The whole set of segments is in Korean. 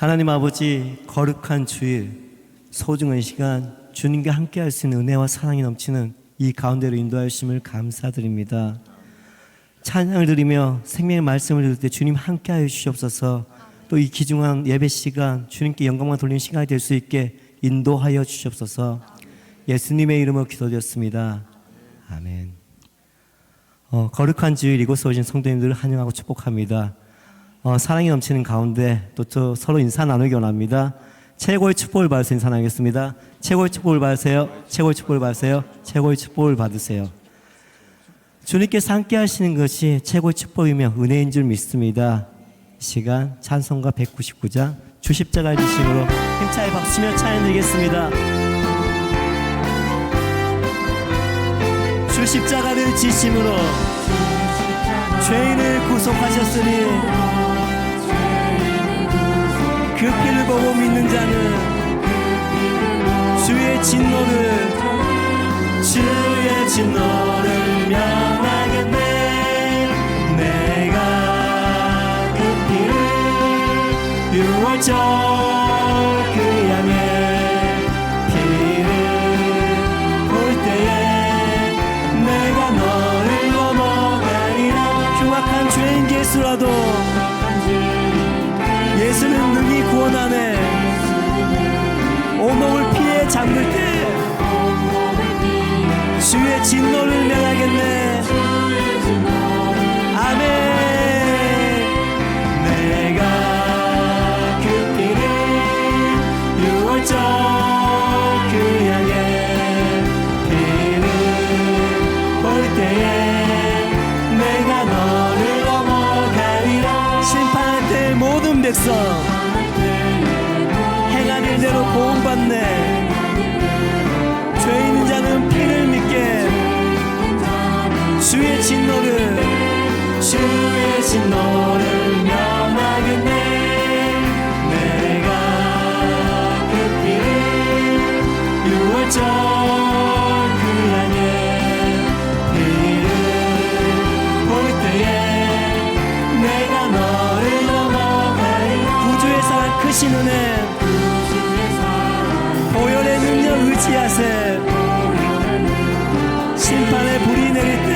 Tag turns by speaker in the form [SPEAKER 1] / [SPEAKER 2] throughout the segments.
[SPEAKER 1] 하나님 아버지, 거룩한 주일, 소중한 시간, 주님과 함께 할 수 있는 은혜와 사랑이 넘치는 이 가운데로 인도하심을 감사드립니다. 찬양을 드리며 생명의 말씀을 들을 때 주님 함께 하여 주시옵소서. 또 이 귀중한 예배 시간, 주님께 영광만 돌리는 시간이 될 수 있게 인도하여 주시옵소서. 예수님의 이름으로 기도드렸습니다. 아멘. 거룩한 주일 이곳에 오신 성도님들을 환영하고 축복합니다. 사랑이 넘치는 가운데 또 서로 인사 나누기 원합니다. 최고의 축복을 받으세요. 인사 나누겠습니다. 최고의 축복을 받으세요. 최고의 축복을 받으세요. 최고의 축복을 받으세요. 주님께서 함께 하시는 것이 최고의 축복이며 은혜인 줄 믿습니다. 이 시간 찬송가 199장 주 십자가의 지심으로 힘차게 박수며 찬양 드리겠습니다. 주 십자가를 지심으로 죄인을 구속하셨으니 그 피를 보고 믿는 자는 주의 진노를 면하겠네. 내가 그 피를 6월절 그 양의 피를 볼 때에 내가 너를 넘어가리라. 흉악한 죄인 예수라도 예수는 능히 구원하네. 온몸을 피에 잠글 때 주의 진노를 면하겠네. 아멘. 내가 그 피를 6월절 그 양의 피를 볼 때에 내가 너를 넘어가리라. 심판할 때 모든 백성 행한 일대로 보응받네. 죄 있는 자는 피를 믿게 주의 진노를 면하겠네. 내가 그 피를 6월절 그 양의 피를 볼 때에 내가 너를 넘어가리라. 구주의 사랑 크신 은혜 보혈의 능력 의지하세. 심판의 불이 내릴 때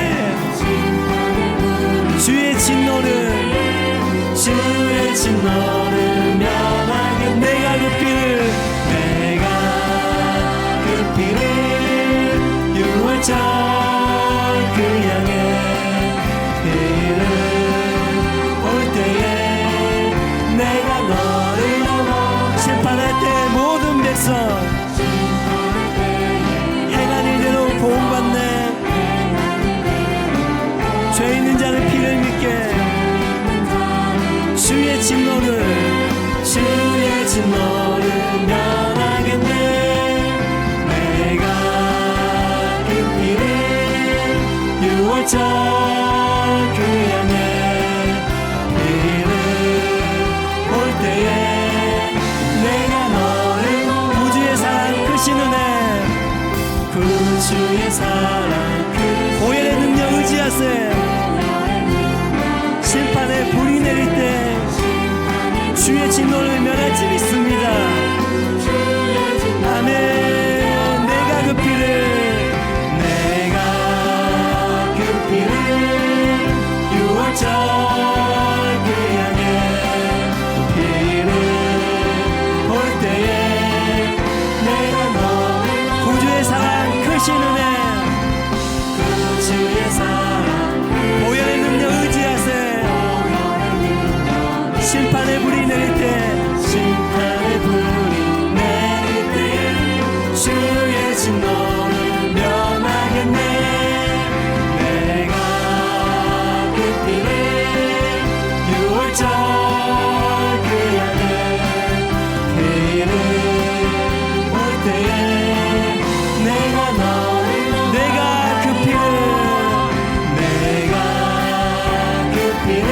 [SPEAKER 1] 주의 진노를 면하게. 내가 그 피를 6월절 그 양의 피를 볼 때에 내가 너를 넘어. 심판할 때 모든 백성 행한 일대로 보응받네. 죄 있는 자는 피를 믿게 주의 진노를 면하겠네. 내가 그 피를 6월절 그 양의 피를 볼 때에 내가 너를 구주의 사랑 크신 은혜 구주의 사랑 보혈의 능력 의지하세. 심판의 불이 내릴 때 주의 진노를 면할 줄 믿습니다. 아멘. 내가 그 피를 6월절 그 양의 피를 볼 때에 내가 너를 구주의 사랑 크신 은혜 주의 사랑 보혈의 능력 의지하세. 심판의 불이 내릴 때 주의 진노를 면하겠네. 내가 그 피를 6월절 그 양의 피를 볼 때에 내가 그 피를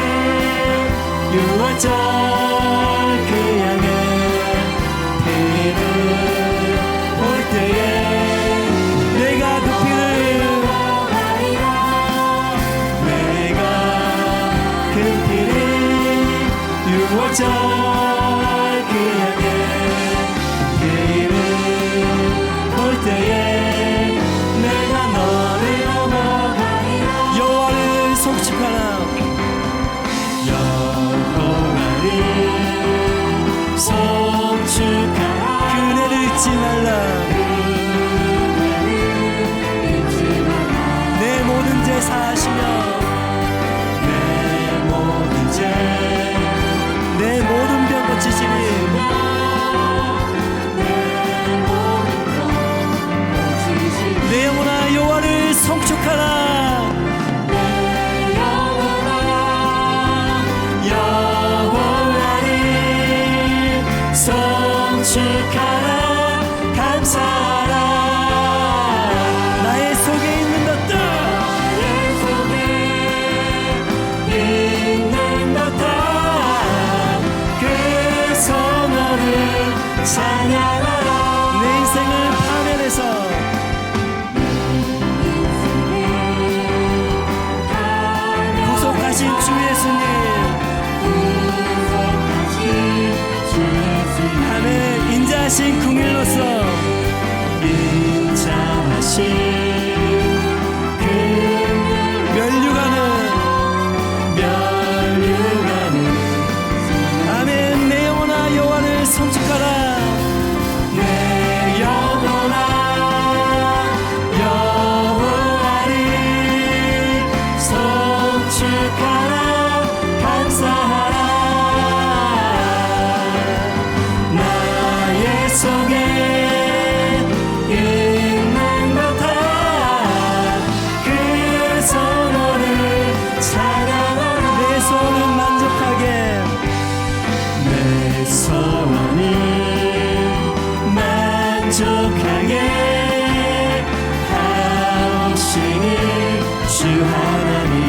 [SPEAKER 1] 6월절 그 양의 피를 볼 때에 내가 그 피를 6월절 그 거룩하신 궁일로서
[SPEAKER 2] 인자하신
[SPEAKER 1] 아멘. 내 영혼아 여호와를 성축하라.
[SPEAKER 2] 내 영혼아 여호와를 성축하라. 감사하라. 나의 속에 있는 것 다 그 선언을 찬양하라.
[SPEAKER 1] 내 소원은 만족하게
[SPEAKER 2] 내 소원을 만족하게 하옵시니 주 하나님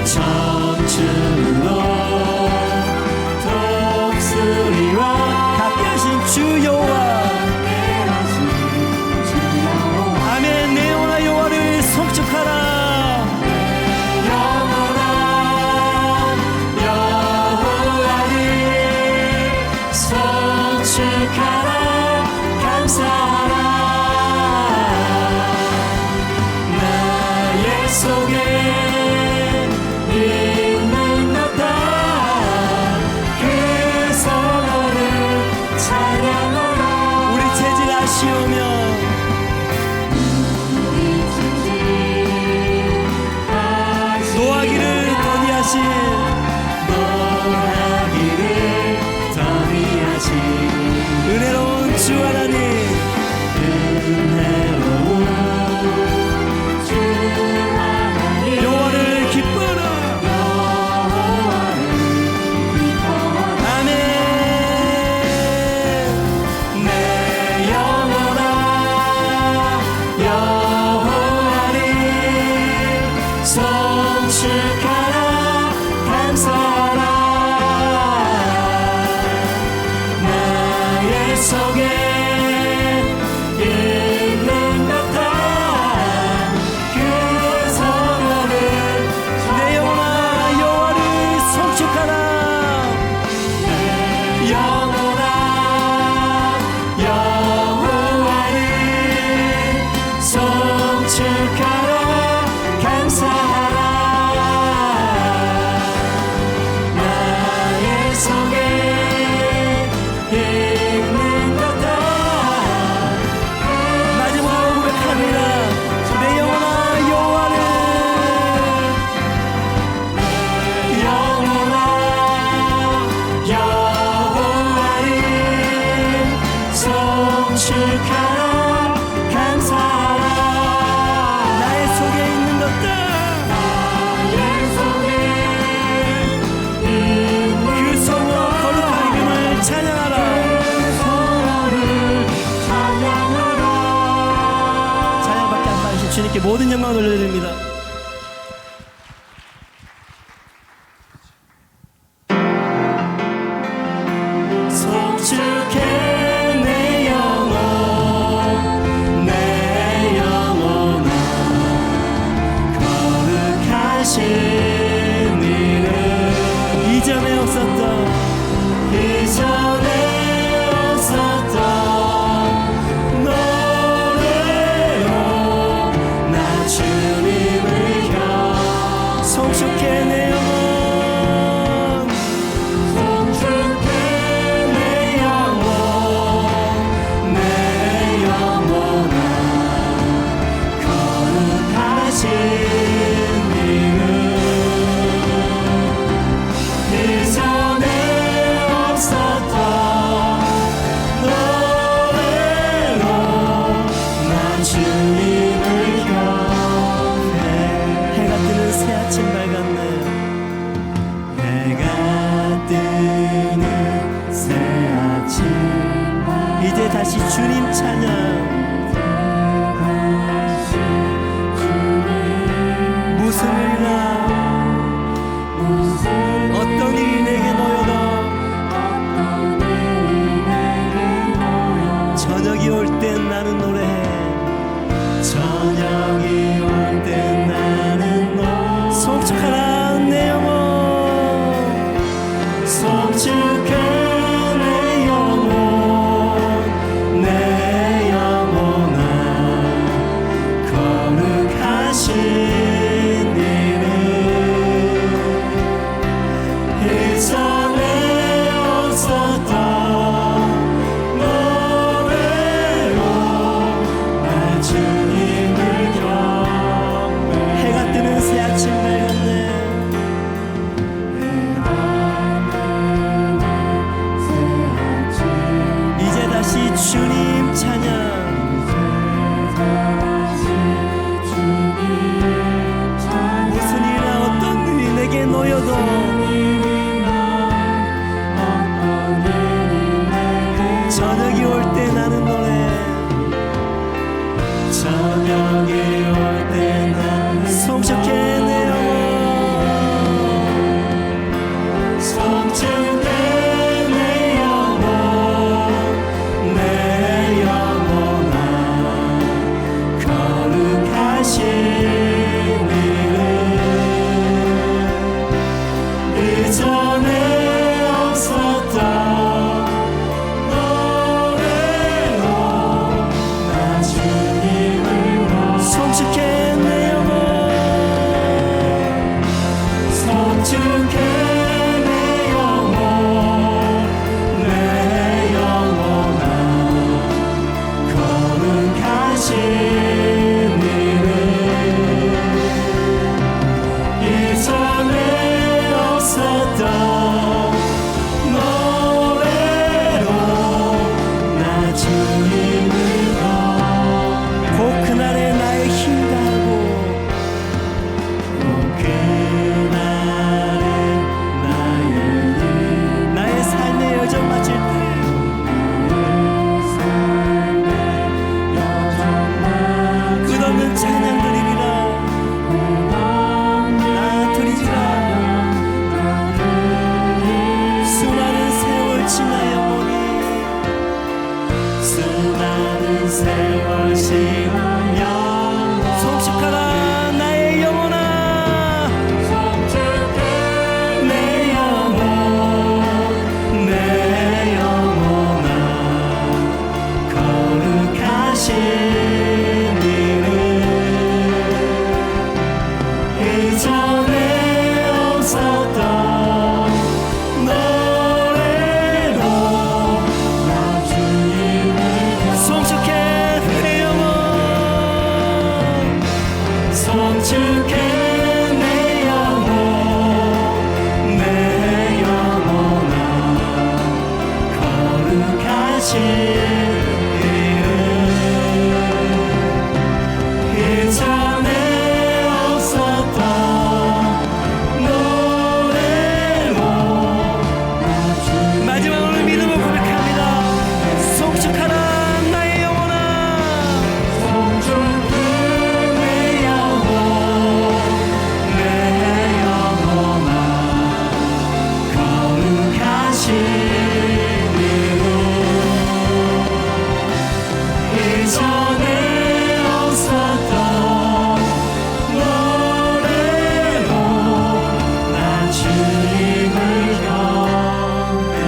[SPEAKER 2] 청춘으로 독수리와
[SPEAKER 1] 갖게 하신 주 여호와. 아멘. 내 영혼아 여호와를 성축하라.
[SPEAKER 2] 영원한 여호와를 성축하라. 감사하라. 나의 속에 있는 것 다 그 선언을 찬양하라.
[SPEAKER 1] 우리 재질 아시오며 노하기를 더디하신
[SPEAKER 2] 노하기를 더디하신
[SPEAKER 1] 은혜로운 주 하나님.
[SPEAKER 2] 은혜로운 주 하나님
[SPEAKER 1] 여호와를 기뻐하라.
[SPEAKER 2] 여호와를 기뻐하라.
[SPEAKER 1] 아멘.
[SPEAKER 2] 내 영혼아 여호와를 성축하라. 감사하라. 나의 속에 있는 것 다 그 선언을
[SPEAKER 1] 내 영혼아 여호와를 성축하라.
[SPEAKER 2] 영원한 여호와를 성축하라. 감사하라. 나의 속에 있는 것 다
[SPEAKER 1] 마지막으로 고백합니다. 내 영혼아 여호와를
[SPEAKER 2] 영원한 여호와를 성축하라. 감사하라.
[SPEAKER 1] 나의 속에 있는 것들
[SPEAKER 2] 나의 속에 있는
[SPEAKER 1] 그 성으로 거룩한 이름을 찬양하라.
[SPEAKER 2] 선언을 찬양하라.
[SPEAKER 1] 찬양밖에 안 받으신 주님께 모든 영광을 돌려드립니다.
[SPEAKER 2] 성축해 내 영혼 내 영혼아 거룩하신 이름
[SPEAKER 1] 이전에 없었던
[SPEAKER 2] 이전에 없었던 노래로 나 주님을
[SPEAKER 1] 성축해 내 영혼
[SPEAKER 2] 성축해 내 영혼 내 영혼아 거룩하신 이름 이전에 없었던 노래로 난 주님을 경외.
[SPEAKER 1] 해가 뜨는 새 아침 밝았네.
[SPEAKER 2] 해가 뜨는 새 아침
[SPEAKER 1] 이제 다시 주님 찬양. 무슨 일이나 어떤 일이 내게 놓여도 저녁이 올 땐 나는 노래해.
[SPEAKER 2] 저녁이 올 때 나는
[SPEAKER 1] 성축하라 내 영혼.
[SPEAKER 2] 성축해 내 성축해 내 영혼 내 영혼아 거룩하신 이름 이전에 없었던 노래로
[SPEAKER 1] 마지막으로 믿음을 고백합니다. 성축하라 나의 영혼아.
[SPEAKER 2] 성축해 내 영혼 내 영혼아 거룩하신 이름 이전에 없었던 노래로 난 주님을 경배해.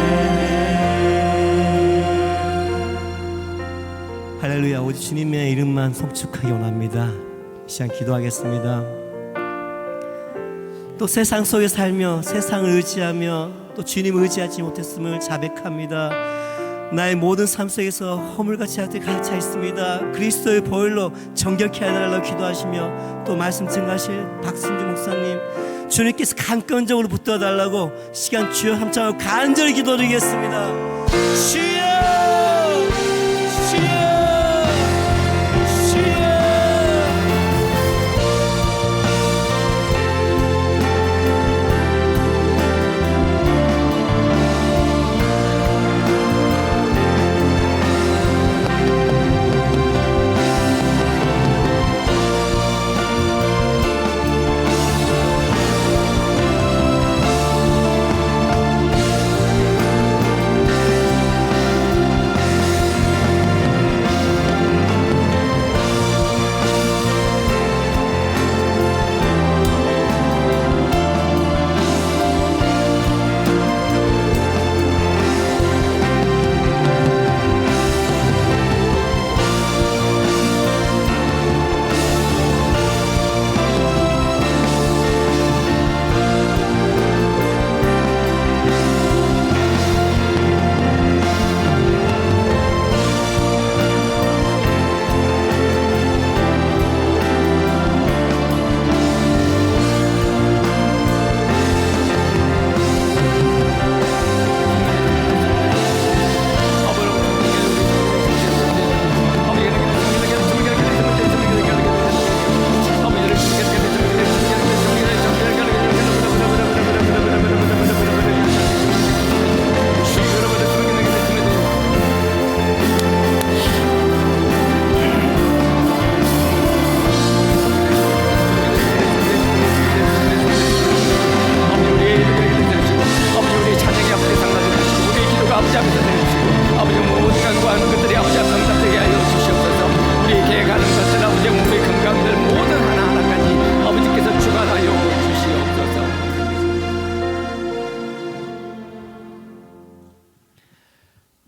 [SPEAKER 1] 할렐루야. 오직 주님의 이름만 성축하기 원합니다. 이 시간 기도하겠습니다. 또 세상 속에 살며 세상을 의지하며 또 주님을 의지하지 못했음을 자백합니다. 나의 모든 삶 속에서 허물같이 갇혀 있습니다. 그리스도의 보혈로 정결케 해달라고 기도하시며 또 말씀 증가하실 박승주 목사님 주님께서 강건적으로 붙들어달라고 시간 주여 함창하고 간절히 기도드리겠습니다. 주여 주여 주여.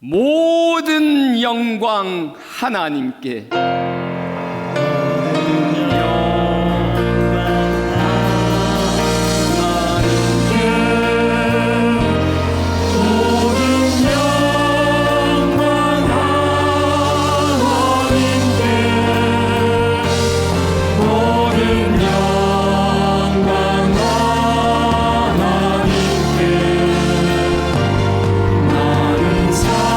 [SPEAKER 3] 모든 영광 하나님께.
[SPEAKER 2] 나는 자유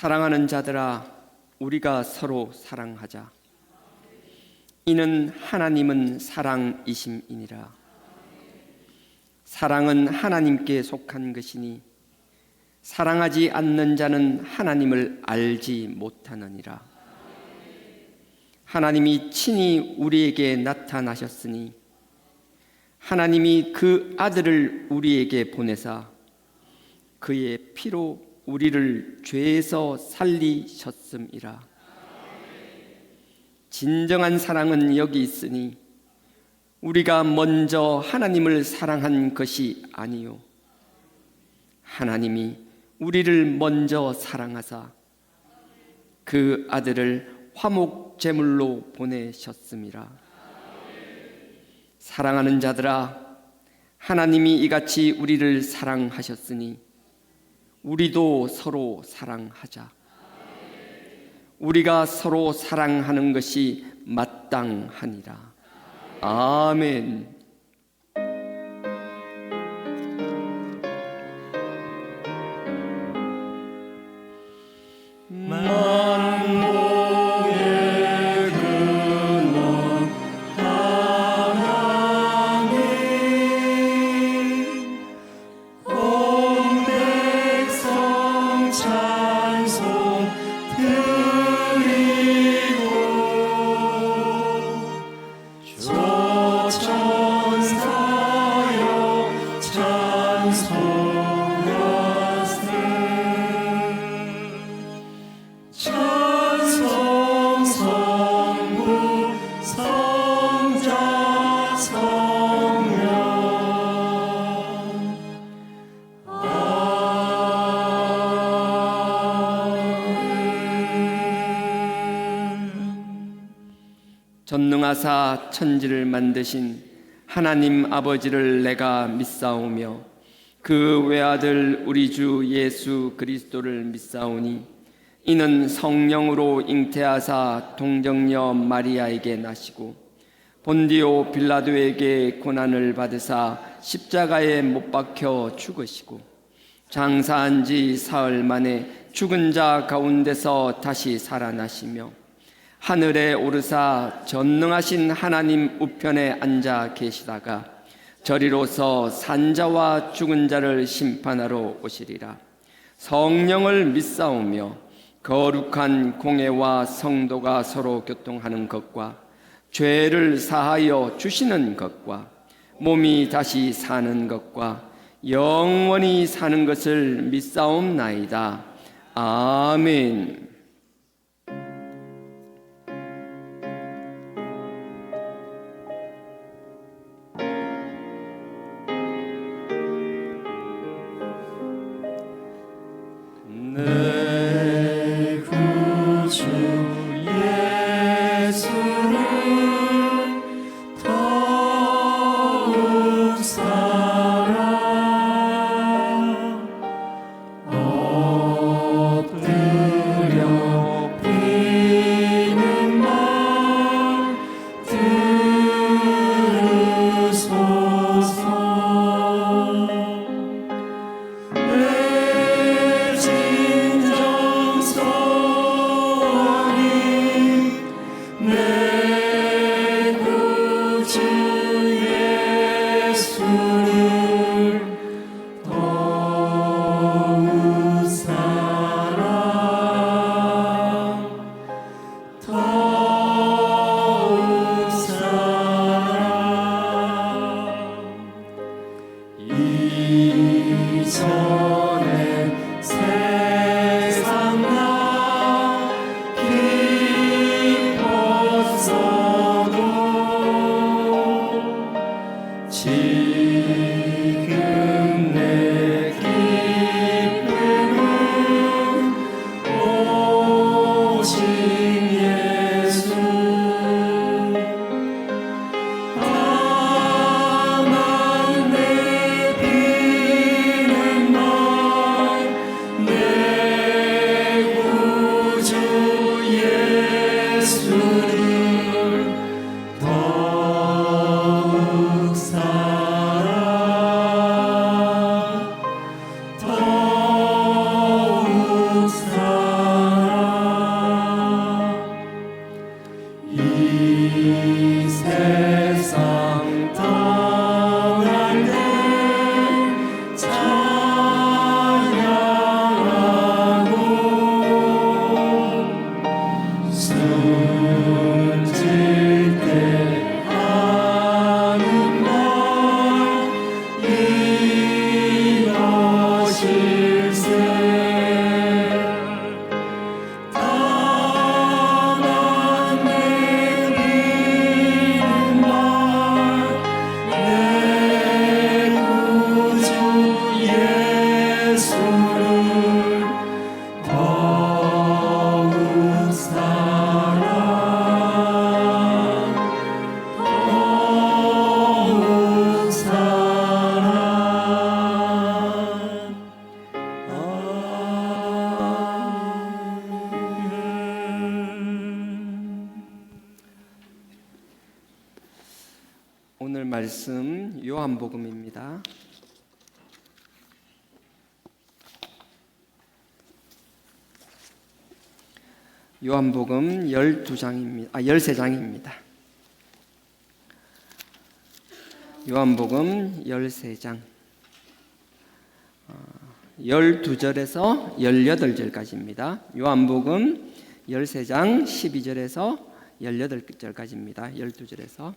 [SPEAKER 3] 사랑하는 자들아, 우리가 서로 사랑하자. 이는 하나님은 사랑이심이니라. 사랑은 하나님께 속한 것이니 사랑하지 않는 자는 하나님을 알지 못하느니라. 하나님이 친히 우리에게 나타나셨으니 하나님이 그 아들을 우리에게 보내사 그의 피로 우리를 죄에서 살리셨음이라. 진정한 사랑은 여기 있으니 우리가 먼저 하나님을 사랑한 것이 아니요 하나님이 우리를 먼저 사랑하사 그 아들을 화목 제물로 보내셨음이라. 사랑하는 자들아, 하나님이 이같이 우리를 사랑하셨으니 우리도 서로 사랑하자. 우리가 서로 사랑하는 것이 마땅하니라. 아멘.
[SPEAKER 2] 만복의 근원 하나님, 온 백성 찬송 드리고 조천사여 찬송하세. 찬송 성부 성자 성령
[SPEAKER 3] 전능하사 천지를 만드신 하나님 아버지를 내가 믿사오며 그 외아들 우리 주 예수 그리스도를 믿사오니 이는 성령으로 잉태하사 동정녀 마리아에게 나시고 본디오 빌라도에게 고난을 받으사 십자가에 못 박혀 죽으시고 장사한 지 사흘 만에 죽은 자 가운데서 다시 살아나시며 하늘에 오르사 전능하신 하나님 우편에 앉아 계시다가 저리로서 산자와 죽은 자를 심판하러 오시리라. 성령을 믿사오며 거룩한 공회와 성도가 서로 교통하는 것과 죄를 사하여 주시는 것과 몸이 다시 사는 것과 영원히 사는 것을 믿사옵나이다. 아멘.
[SPEAKER 2] 내 구주 예수를 더욱 사랑 엎드려 비는 말 들으소서. 내 구주 예수를 더욱 사랑 더욱 사랑 이전에 세상 나 기뻤어도 지금 내 기쁨은 오직 예수. 다만 내 비는 말 내 구주 예수를 더욱 사랑 더욱 사랑 이전에 세상 나 기뻤어도 지금 내 기쁨은 오직 예수. 다만 내 비는 말 내 구주 예수를 더욱 사랑 더욱 사랑
[SPEAKER 3] 오늘 말씀 요한복음입니다. 요한복음 13장입니다. 요한복음 13장 12절에서 18절까지입니다. 요한복음 13장 12절에서 18절까지입니다. 12절에서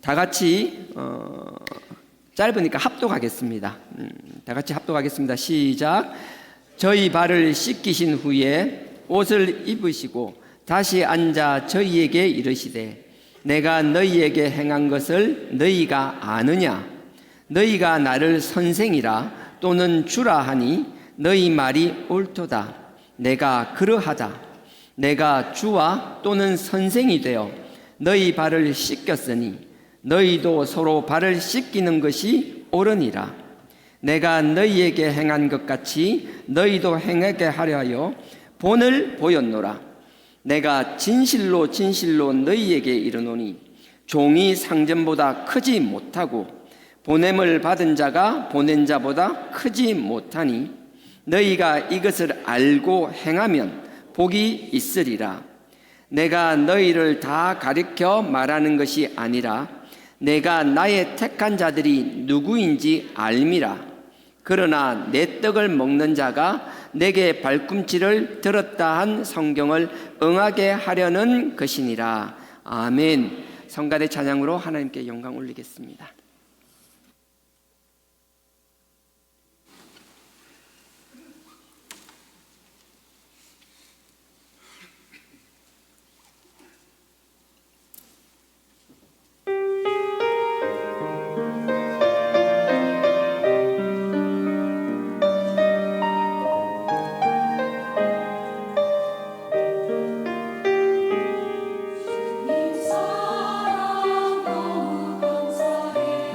[SPEAKER 3] 다 같이 짧으니까 합독하겠습니다. 다 같이 합독하겠습니다. 시작. 저희 발을 씻기신 후에 옷을 입으시고 다시 앉아 저희에게 이르시되 내가 너희에게 행한 것을 너희가 아느냐? 너희가 나를 선생이라 또는 주라 하니 너희 말이 옳도다. 내가 그러하다. 내가 주와 또는 선생이 되어 너희 발을 씻겼으니 너희도 서로 발을 씻기는 것이 옳으니라. 내가 너희에게 행한 것 같이 너희도 행하게 하려 하여 본을 보였노라. 내가 진실로 진실로 너희에게 이르노니 종이 상전보다 크지 못하고 보냄을 받은 자가 보낸 자보다 크지 못하니 너희가 이것을 알고 행하면 복이 있으리라. 내가 너희를 다 가르쳐 말하는 것이 아니라 내가 나의 택한 자들이 누구인지 알미라. 그러나 내 떡을 먹는 자가 내게 발꿈치를 들었다 한 성경을 응하게 하려는 것이니라. 아멘. 성가대 찬양으로 하나님께 영광 올리겠습니다.
[SPEAKER 2] 사랑 너무 감사해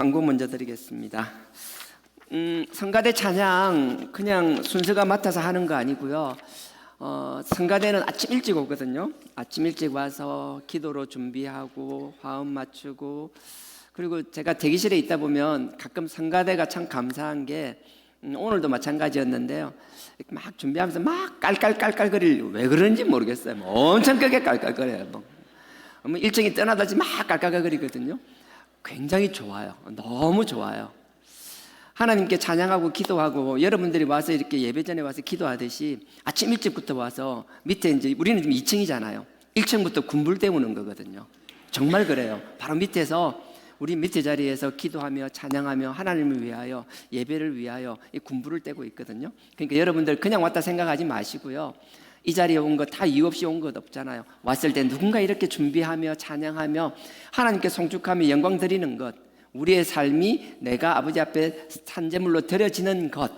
[SPEAKER 3] 광고 먼저 드리겠습니다. 성가대 찬양 그냥 순서가 맡아서 하는 거 아니고요. 성가대는 아침 일찍 오거든요. 아침 일찍 와서 기도로 준비하고 화음 맞추고, 그리고 제가 대기실에 있다 보면 가끔 성가대가 참 감사한 게, 오늘도 마찬가지였는데요. 막 준비하면서 막 깔깔깔깔거릴, 왜 그런지 모르겠어요. 엄청 크게 깔깔거려요. 뭐 일정이 떠나다지 막 깔깔거리거든요. 굉장히 좋아요. 너무 좋아요. 하나님께 찬양하고 기도하고, 여러분들이 와서 이렇게 예배 전에 와서 기도하듯이 아침 일찍부터 와서 밑에, 이제 우리는 지금 2층이잖아요. 1층부터 군불 때우는 거거든요. 정말 그래요. 바로 밑에서, 우리 밑에 자리에서 기도하며 찬양하며 하나님을 위하여, 예배를 위하여 이 군불을 떼고 있거든요. 그러니까 여러분들 그냥 왔다 생각하지 마시고요. 이 자리에 온 거 다 이유 없이 온 것 없잖아요. 왔을 때 누군가 이렇게 준비하며 찬양하며 하나님께 송축하며 영광 드리는 것, 우리의 삶이 내가 아버지 앞에 산제물로 드려지는 것,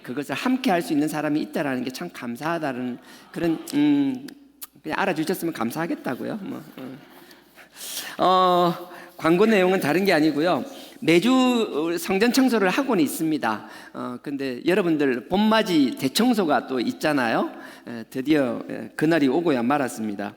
[SPEAKER 3] 그것을 함께 할 수 있는 사람이 있다라는 게 참 감사하다는 그런, 그냥 알아주셨으면 감사하겠다고요. 광고 내용은 다른 게 아니고요. 매주 성전 청소를 하고는 있습니다. 근데 여러분들 봄맞이 대청소가 또 있잖아요. 드디어 그날이 오고야 말았습니다.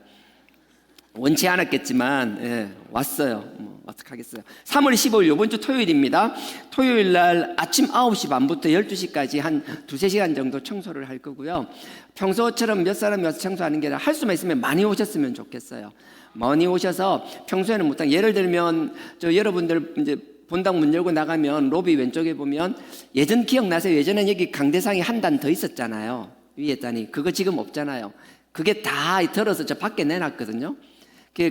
[SPEAKER 3] 원치 않았겠지만 왔어요. 어떡하겠어요. 3월 15일 이번 주 토요일입니다. 토요일 날 아침 9시 반부터 12시까지 한 2-3시간 정도 청소를 할 거고요. 평소처럼 몇 사람이 와서 청소하는 게 아니라 할 수만 있으면 많이 오셨으면 좋겠어요. 많이 오셔서 평소에는 못한, 예를 들면 여러분들 이제 본당 문 열고 나가면 로비 왼쪽에 보면, 예전 기억나세요? 예전엔 여기 강대상이 한 단 더 있었잖아요. 위에 단이. 그거 지금 없잖아요. 그게 다 덜어서 저 밖에 내놨거든요.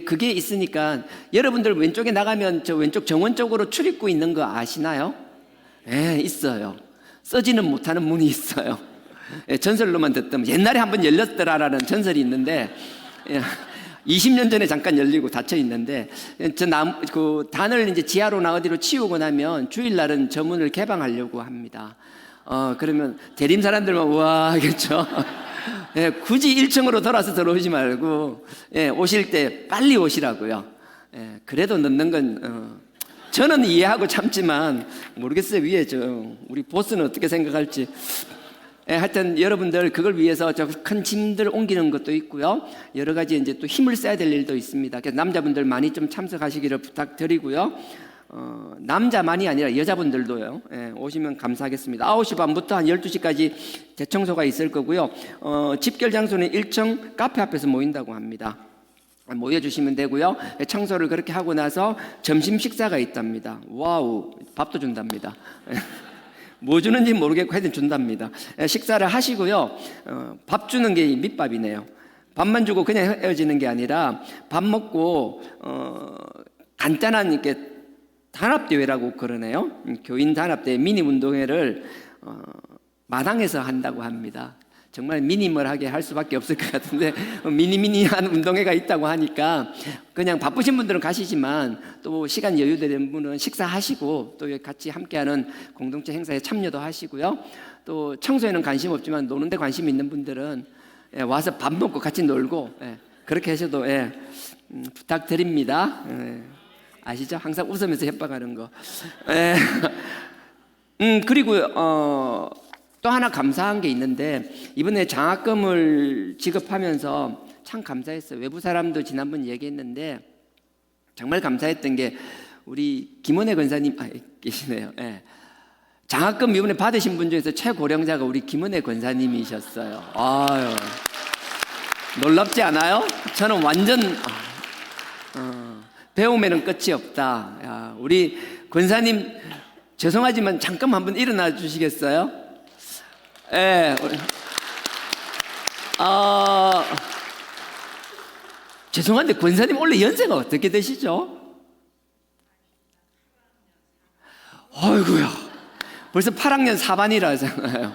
[SPEAKER 3] 그게 있으니까 여러분들 왼쪽에 나가면 저 왼쪽 정원 쪽으로 출입구 있는 거 아시나요? 예, 있어요. 쓰지는 못하는 문이 있어요. 전설로만 듣던, 옛날에 한번 열렸더라라는 전설이 있는데, 20년 전에 잠깐 열리고 닫혀 있는데, 그 단을 이제 지하로나 어디로 치우고 나면 주일날은 저 문을 개방하려고 합니다. 그러면 대림 사람들만 우와 하겠죠. 굳이 1층으로 돌아서 들어오지 말고, 오실 때 빨리 오시라고요. 그래도 늦는 건 저는 이해하고 참지만, 모르겠어요. 위에 우리 보스는 어떻게 생각할지. 하여튼 여러분들 그걸 위해서 저 큰 짐들 옮기는 것도 있고요. 여러 가지 이제 또 힘을 써야 될 일도 있습니다. 그래서 남자분들 많이 좀 참석하시기를 부탁드리고요. 남자만이 아니라 여자분들도요. 오시면 감사하겠습니다. 9시 반부터 한 12시까지 대청소가 있을 거고요. 집결 장소는 1층 카페 앞에서 모인다고 합니다. 모여주시면 되고요. 청소를 그렇게 하고 나서 점심 식사가 있답니다. 와우, 밥도 준답니다. 뭐 주는지 모르겠고 하여튼 준답니다. 식사를 하시고요. 밥 주는 게 밑밥이네요. 밥만 주고 그냥 헤어지는 게 아니라, 밥 먹고 간단한 이렇게 단합대회라고 그러네요. 교인 단합대회, 미니 운동회를 마당에서 한다고 합니다. 정말 미니멀하게 할 수밖에 없을 것 같은데, 미니미니한 운동회가 있다고 하니까 그냥 바쁘신 분들은 가시지만, 또 시간 여유되는 분은 식사하시고 또 같이 함께하는 공동체 행사에 참여도 하시고요. 또 청소에는 관심 없지만 노는 데 관심 있는 분들은 와서 밥 먹고 같이 놀고, 그렇게 하셔도 부탁드립니다. 아시죠? 항상 웃으면서 협박하는 거. 그리고 또 하나 감사한 게 있는데, 이번에 장학금을 지급하면서 참 감사했어요. 외부 사람도 지난번 얘기했는데 정말 감사했던 게, 우리 김원혜 권사님 계시네요. 장학금 이번에 받으신 분 중에서 최고령자가 우리 김원혜 권사님이셨어요. 아유, 놀랍지 않아요? 저는 완전 배움에는 끝이 없다. 야, 우리 권사님 죄송하지만 잠깐 한번 일어나 주시겠어요? 죄송한데 권사님 원래 연세가 어떻게 되시죠? 아이고야, 벌써 8학년 4반이라잖아요.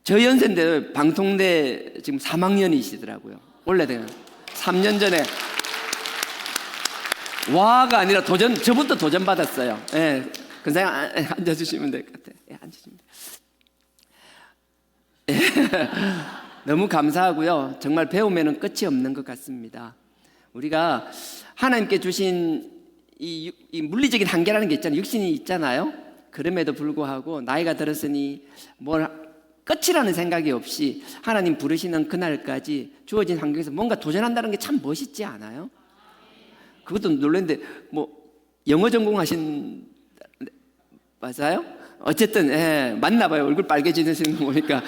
[SPEAKER 3] 저 연세인데 방통대 지금 3학년이시더라고요. 원래는 3년 전에 와가 아니라 저부터 도전 받았어요. 권사님 앉아주시면 될 것 같아요. 앉으시면 돼요. 너무 감사하고요. 정말 배움에는 끝이 없는 것 같습니다. 우리가 하나님께 주신 이 물리적인 한계라는 게 있잖아요. 육신이 있잖아요. 그럼에도 불구하고 나이가 들었으니 뭘 끝이라는 생각이 없이 하나님 부르시는 그날까지 주어진 환경에서 뭔가 도전한다는 게 참 멋있지 않아요? 그것도 놀랐는데 뭐 영어 전공하신 맞아요? 어쨌든 맞나 봐요. 얼굴 빨개지는 거 보니까.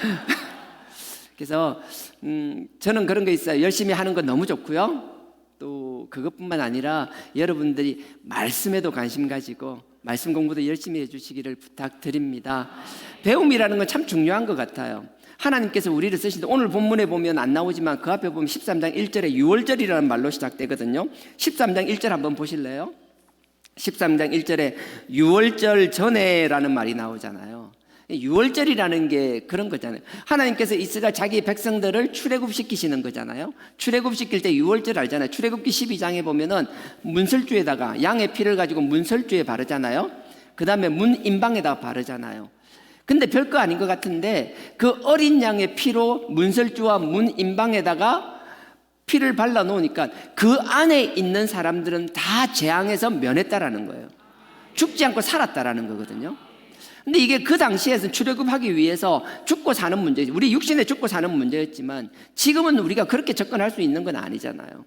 [SPEAKER 3] 그래서 저는 그런 게 있어요. 열심히 하는 건 너무 좋고요. 또 그것뿐만 아니라 여러분들이 말씀에도 관심 가지고 말씀 공부도 열심히 해주시기를 부탁드립니다. 배움이라는 건 참 중요한 것 같아요. 하나님께서 우리를 쓰신데 오늘 본문에 보면 안 나오지만 그 앞에 보면 13장 1절에 유월절이라는 말로 시작되거든요. 13장 1절 한번 보실래요? 13장 1절에 유월절 전에라는 말이 나오잖아요. 유월절이라는 게 그런 거잖아요. 하나님께서 이스라엘 자기 백성들을 출애굽시키시는 거잖아요. 출애굽시킬 때 유월절 알잖아요. 출애굽기 12장에 보면은 문설주에다가 양의 피를 가지고 문설주에 바르잖아요. 그 다음에 문인방에다가 바르잖아요. 근데 별거 아닌 것 같은데 그 어린 양의 피로 문설주와 문인방에다가 피를 발라 놓으니까 그 안에 있는 사람들은 다 재앙에서 면했다라는 거예요. 죽지 않고 살았다라는 거거든요. 근데 이게 그 당시에서 출애굽하기 위해서 죽고 사는 문제지. 우리 육신에 죽고 사는 문제였지만 지금은 우리가 그렇게 접근할 수 있는 건 아니잖아요.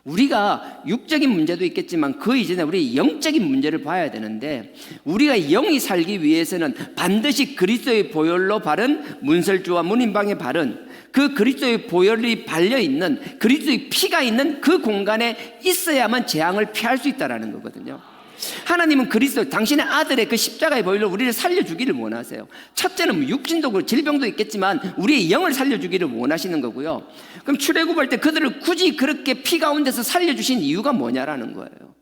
[SPEAKER 3] 우리가 육적인 문제도 있겠지만 그 이전에 우리 영적인 문제를 봐야 되는데 우리가 영이 살기 위해서는 반드시 그리스도의 보혈로 바른 문설주와 문인방에 바른 그 그리스도의 보혈이 발려있는 그리스도의 피가 있는 그 공간에 있어야만 재앙을 피할 수 있다는 거거든요. 하나님은 그리스도 당신의 아들의 그 십자가의 보혈로 우리를 살려주기를 원하세요. 첫째는 육신도 그렇고 질병도 있겠지만 우리의 영을 살려주기를 원하시는 거고요. 그럼 출애굽할 때 그들을 굳이 그렇게 피 가운데서 살려주신 이유가 뭐냐라는 거예요.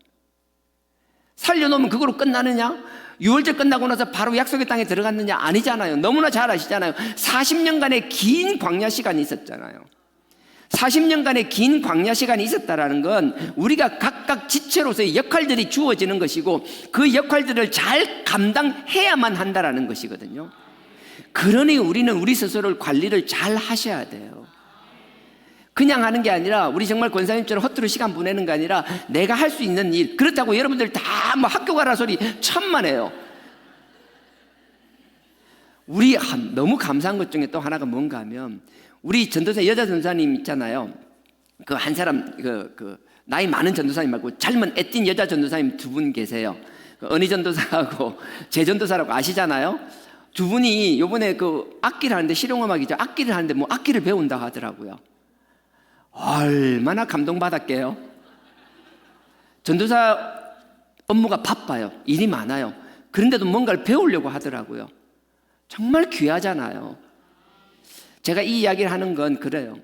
[SPEAKER 3] 살려놓으면 그거로 끝나느냐? 유월절 끝나고 나서 바로 약속의 땅에 들어갔느냐? 아니잖아요. 너무나 잘 아시잖아요. 40년간의 긴 광야 시간이 있었잖아요. 40년간의 긴 광야 시간이 있었다라는 건 우리가 각각 지체로서의 역할들이 주어지는 것이고 그 역할들을 잘 감당해야만 한다라는 것이거든요. 그러니 우리는 우리 스스로를 관리를 잘 하셔야 돼요. 그냥 하는 게 아니라 우리 정말 권사님처럼 헛되이 시간 보내는 게 아니라 내가 할 수 있는 일. 그렇다고 여러분들 다 뭐 학교 가라 소리 천만에요. 우리 너무 감사한 것 중에 또 하나가 뭔가 하면 우리 전도사 여자 전도사님 있잖아요. 그 한 사람 나이 많은 전도사님 말고 젊은 애띤 여자 전도사님 두 분 계세요. 은희 전도사하고 제 전도사라고 아시잖아요. 두 분이 요번에 그 악기를 하는데 실용음악이죠. 악기를 하는데 뭐 악기를 배운다고 하더라고요. 얼마나 감동받았게요. 전도사 업무가 바빠요. 일이 많아요. 그런데도 뭔가를 배우려고 하더라고요. 정말 귀하잖아요. 제가 이 이야기를 하는 건 그래요.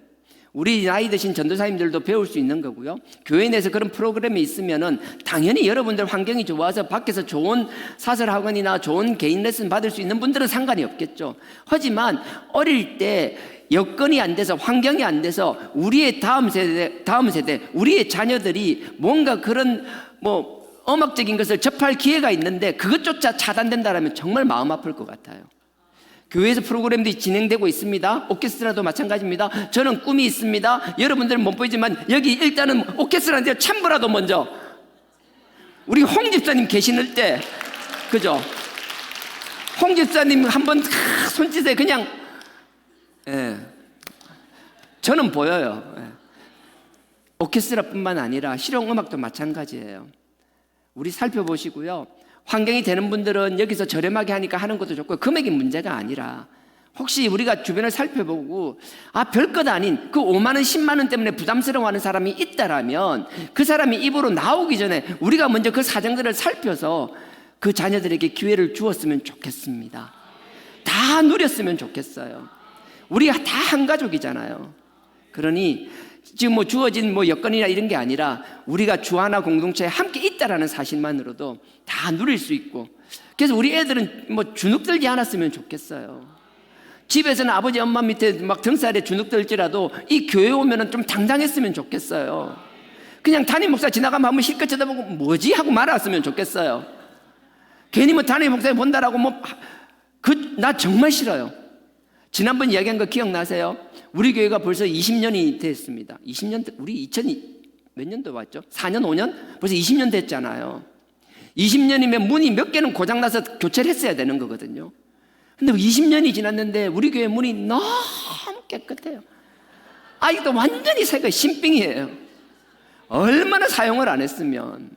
[SPEAKER 3] 우리 나이 드신 전도사님들도 배울 수 있는 거고요. 교회 내에서 그런 프로그램이 있으면은 당연히 여러분들 환경이 좋아서 밖에서 좋은 사설학원이나 좋은 개인 레슨 받을 수 있는 분들은 상관이 없겠죠. 하지만 어릴 때 여건이 안 돼서 환경이 안 돼서 우리의 다음 세대 우리의 자녀들이 뭔가 그런 뭐 음악적인 것을 접할 기회가 있는데 그것조차 차단된다라면 정말 마음 아플 것 같아요. 교회에서 프로그램들이 진행되고 있습니다. 오케스트라도 마찬가지입니다. 저는 꿈이 있습니다. 여러분들은 못 보이지만 여기 일단은 오케스트라인데 참부라도 먼저 우리 홍 집사님 계시는 때 그죠? 홍 집사님 한번 손짓에 그냥 저는 보여요. 오케스트라뿐만 아니라 실용음악도 마찬가지예요. 우리 살펴보시고요. 환경이 되는 분들은 여기서 저렴하게 하니까 하는 것도 좋고 금액이 문제가 아니라 혹시 우리가 주변을 살펴보고 별것 아닌 그 5만 원 10만 원 때문에 부담스러워하는 사람이 있다라면 그 사람이 입으로 나오기 전에 우리가 먼저 그 사정들을 살펴서 그 자녀들에게 기회를 주었으면 좋겠습니다. 다 누렸으면 좋겠어요. 우리가 다 한 가족이잖아요. 그러니 지금 뭐 주어진 뭐 여건이나 이런 게 아니라 우리가 주 하나 공동체에 함께 있다라는 사실만으로도 다 누릴 수 있고 그래서 우리 애들은 뭐 주눅 들지 않았으면 좋겠어요. 집에서는 아버지 엄마 밑에 막 등살에 주눅 들지라도 이 교회 오면은 좀 당당했으면 좋겠어요. 그냥 담임 목사 지나가면 한번 실컷 쳐다보고 뭐지 하고 말았으면 좋겠어요. 괜히 뭐 담임 목사 본다라고 나 정말 싫어요. 지난번 이야기한 거 기억나세요? 우리 교회가 벌써 20년이 됐습니다. 20년, 우리 2000몇 년도 왔죠? 4년, 5년? 벌써 20년 됐잖아요. 20년이면 문이 몇 개는 고장나서 교체를 했어야 되는 거거든요. 근데 20년이 지났는데 우리 교회 문이 너무 깨끗해요. 아직도 완전히 새거 신빙이에요. 얼마나 사용을 안 했으면.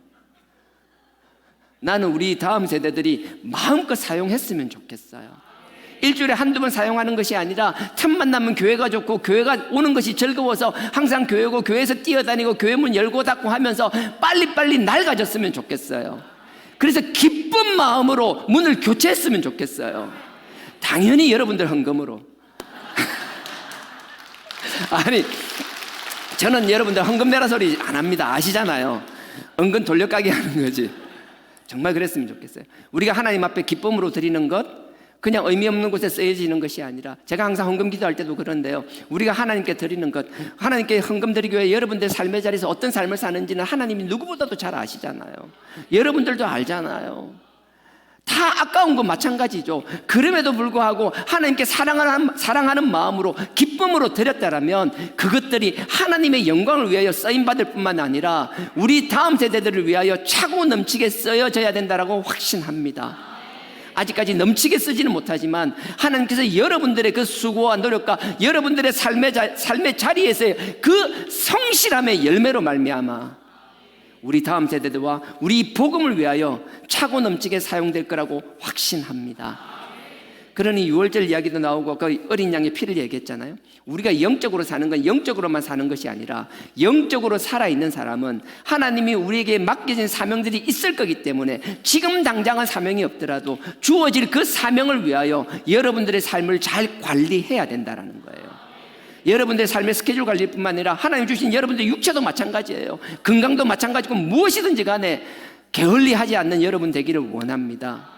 [SPEAKER 3] 나는 우리 다음 세대들이 마음껏 사용했으면 좋겠어요. 일주일에 한두 번 사용하는 것이 아니라 참 만나면 교회가 좋고 교회가 오는 것이 즐거워서 항상 교회 오고 교회에서 뛰어다니고 교회 문 열고 닫고 하면서 빨리빨리 낡아졌으면 좋겠어요. 그래서 기쁜 마음으로 문을 교체했으면 좋겠어요. 당연히 여러분들 헌금으로. 아니, 저는 여러분들 헌금 내라 소리 안 합니다. 아시잖아요. 은근 돌려가게 하는 거지. 정말 그랬으면 좋겠어요. 우리가 하나님 앞에 기쁨으로 드리는 것, 그냥 의미 없는 곳에 쓰여지는 것이 아니라, 제가 항상 헌금 기도할 때도 그런데요, 우리가 하나님께 드리는 것, 하나님께 헌금 드리기 위해 여러분들 삶의 자리에서 어떤 삶을 사는지는 하나님이 누구보다도 잘 아시잖아요. 여러분들도 알잖아요. 다 아까운 건 마찬가지죠. 그럼에도 불구하고 하나님께 사랑하는 마음으로 기쁨으로 드렸다라면 그것들이 하나님의 영광을 위하여 쓰임받을 뿐만 아니라 우리 다음 세대들을 위하여 차고 넘치게 쓰여져야 된다라고 확신합니다. 아직까지 넘치게 쓰지는 못하지만 하나님께서 여러분들의 그 수고와 노력과 여러분들의 삶의 자리에서의 그 성실함의 열매로 말미암아 우리 다음 세대들과 우리 복음을 위하여 차고 넘치게 사용될 거라고 확신합니다. 그러니 6월절 이야기도 나오고 그 어린 양의 피를 얘기했잖아요. 우리가 영적으로 사는 건 영적으로만 사는 것이 아니라 영적으로 살아있는 사람은 하나님이 우리에게 맡겨진 사명들이 있을 거기 때문에 지금 당장은 사명이 없더라도 주어질 그 사명을 위하여 여러분들의 삶을 잘 관리해야 된다는 거예요. 여러분들의 삶의 스케줄 관리일 뿐만 아니라 하나님 주신 여러분들의 육체도 마찬가지예요. 건강도 마찬가지고 무엇이든지 간에 게을리하지 않는 여러분 되기를 원합니다.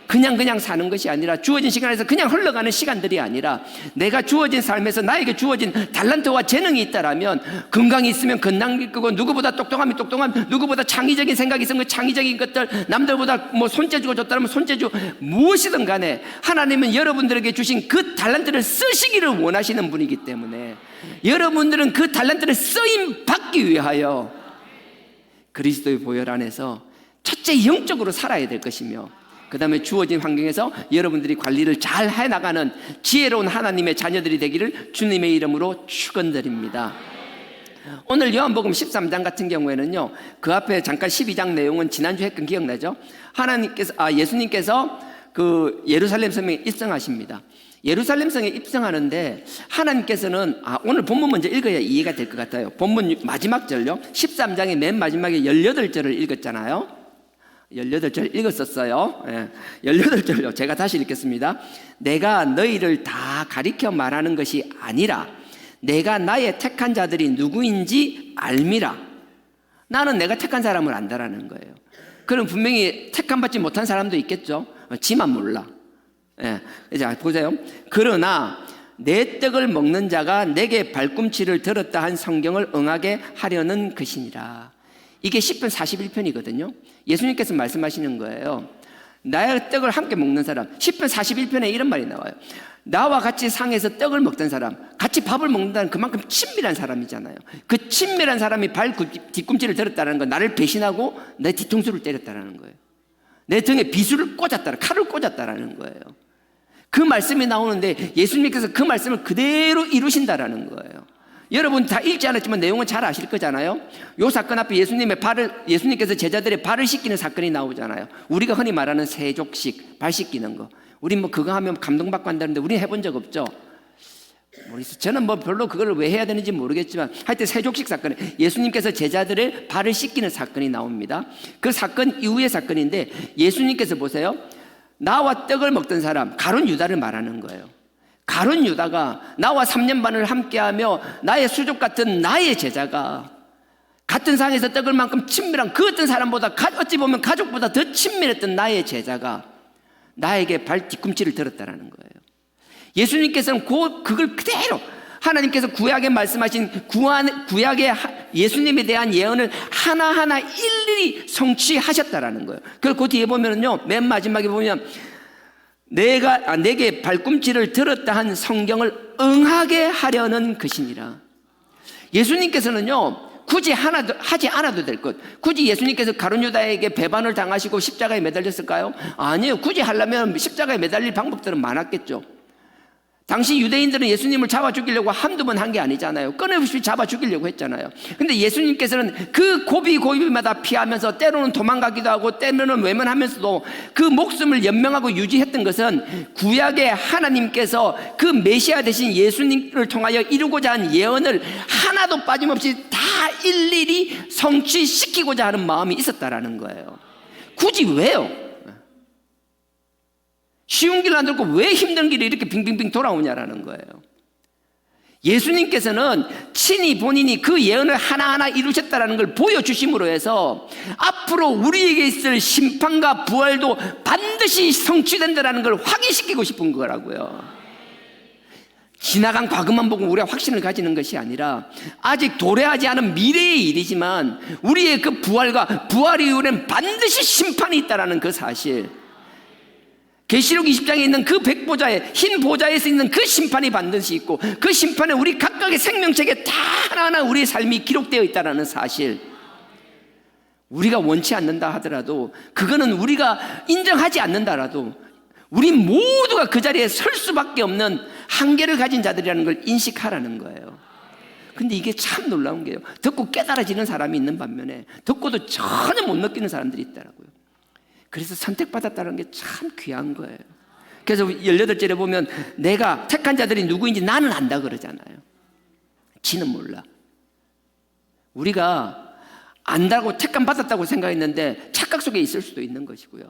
[SPEAKER 3] 그냥 사는 것이 아니라 주어진 시간에서 그냥 흘러가는 시간들이 아니라 내가 주어진 삶에서 나에게 주어진 달란트와 재능이 있다라면 건강이 있으면 건강일 거고 누구보다 똑똑하면 똑똑함, 누구보다 창의적인 생각이 있으면 그 창의적인 것들, 남들보다 뭐 손재주가 좋다면 손재주, 무엇이든 간에 하나님은 여러분들에게 주신 그 달란트를 쓰시기를 원하시는 분이기 때문에 여러분들은 그 달란트를 쓰임 받기 위하여 그리스도의 보혈 안에서 첫째 영적으로 살아야 될 것이며 그 다음에 주어진 환경에서 여러분들이 관리를 잘 해나가는 지혜로운 하나님의 자녀들이 되기를 주님의 이름으로 축원드립니다. 오늘 요한복음 13장 같은 경우에는요, 그 앞에 잠깐 12장 내용은 지난주 했던 기억나죠? 예수님께서 그 예루살렘 성에 입성하십니다. 예루살렘 성에 입성하는데 하나님께서는 오늘 본문 먼저 읽어야 이해가 될 것 같아요. 본문 마지막 절요, 13장의 맨 마지막에 18절을 읽었잖아요. 18절 읽었었어요. 18절요. 제가 다시 읽겠습니다. 내가 너희를 다 가리켜 말하는 것이 아니라 내가 나의 택한 자들이 누구인지 알미라. 나는 내가 택한 사람을 안다라는 거예요. 그럼 분명히 택한 받지 못한 사람도 있겠죠. 지만 몰라. 이제 보세요. 그러나 내 떡을 먹는 자가 내게 발꿈치를 들었다 한 성경을 응하게 하려는 것이니라. 이게 10편 41편이거든요. 예수님께서 말씀하시는 거예요. 나의 떡을 함께 먹는 사람. 10편 41편에 이런 말이 나와요. 나와 같이 상에서 떡을 먹던 사람, 같이 밥을 먹는다는 그만큼 친밀한 사람이잖아요. 그 친밀한 사람이 발 뒤꿈치를 들었다는 건 나를 배신하고 내 뒤통수를 때렸다는 거예요. 내 등에 비수를 꽂았다, 칼을 꽂았다는 거예요. 그 말씀이 나오는데 예수님께서 그 말씀을 그대로 이루신다라는 거예요. 여러분 다 읽지 않았지만 내용은 잘 아실 거잖아요. 요 사건 앞에 예수님께서 제자들의 발을 씻기는 사건이 나오잖아요. 우리가 흔히 말하는 세족식, 발 씻기는 거. 우리 뭐 그거 하면 감동받고 한다는데 우리는 해본 적 없죠. 저는 뭐 별로 그걸 왜 해야 되는지 모르겠지만 하여튼 세족식 사건에 예수님께서 제자들의 발을 씻기는 사건이 나옵니다. 그 사건 이후의 사건인데 예수님께서 보세요. 나와 떡을 먹던 사람, 가룟 유다를 말하는 거예요. 가룟 유다가 나와 3년 반을 함께하며 나의 수족 같은 나의 제자가 같은 상에서 떡을 만큼 친밀한 그 어떤 사람보다 어찌 보면 가족보다 더 친밀했던 나의 제자가 나에게 발 뒤꿈치를 들었다라는 거예요. 예수님께서는 그걸 그대로 하나님께서 구약에 말씀하신 구약의 예수님에 대한 예언을 하나하나 일일이 성취하셨다라는 거예요. 그리고 그 뒤에 보면은요, 맨 마지막에 보면 내게 발꿈치를 들었다 한 성경을 응하게 하려는 것이니라. 예수님께서는요, 굳이 하지 않아도 될 것. 굳이 예수님께서 가룟 유다에게 배반을 당하시고 십자가에 매달렸을까요? 아니에요. 굳이 하려면 십자가에 매달릴 방법들은 많았겠죠. 당시 유대인들은 예수님을 잡아 죽이려고 한두 번 한 게 아니잖아요. 끊임없이 잡아 죽이려고 했잖아요. 근데 예수님께서는 그 고비고비마다 피하면서 때로는 도망가기도 하고 때로는 외면하면서도 그 목숨을 연명하고 유지했던 것은 구약의 하나님께서 그 메시아 되신 예수님을 통하여 이루고자 한 예언을 하나도 빠짐없이 다 일일이 성취시키고자 하는 마음이 있었다라는 거예요. 굳이 왜요? 쉬운 길 안 들고 왜 힘든 길이 이렇게 빙빙빙 돌아오냐라는 거예요. 예수님께서는 친히 본인이 그 예언을 하나하나 이루셨다는 걸 보여주심으로 해서 앞으로 우리에게 있을 심판과 부활도 반드시 성취된다는 걸 확인시키고 싶은 거라고요. 지나간 과거만 보고 우리가 확신을 가지는 것이 아니라 아직 도래하지 않은 미래의 일이지만 우리의 그 부활과 부활 이후에는 반드시 심판이 있다는 그 사실, 계시록 20장에 있는 그 백보자의 흰 보좌에서 있는 그 심판이 반드시 있고 그 심판에 우리 각각의 생명책에 다 하나하나 우리의 삶이 기록되어 있다는 사실, 우리가 원치 않는다 하더라도, 그거는 우리가 인정하지 않는다라도 우리 모두가 그 자리에 설 수밖에 없는 한계를 가진 자들이라는 걸 인식하라는 거예요. 근데 이게 참 놀라운 게요, 듣고 깨달아지는 사람이 있는 반면에 듣고도 전혀 못 느끼는 사람들이 있더라고요. 그래서 선택받았다는 게 참 귀한 거예요. 그래서 18절에 보면 내가 택한 자들이 누구인지 나는 안다 그러잖아요. 지는 몰라. 우리가 안다고 택감 받았다고 생각했는데 착각 속에 있을 수도 있는 것이고요.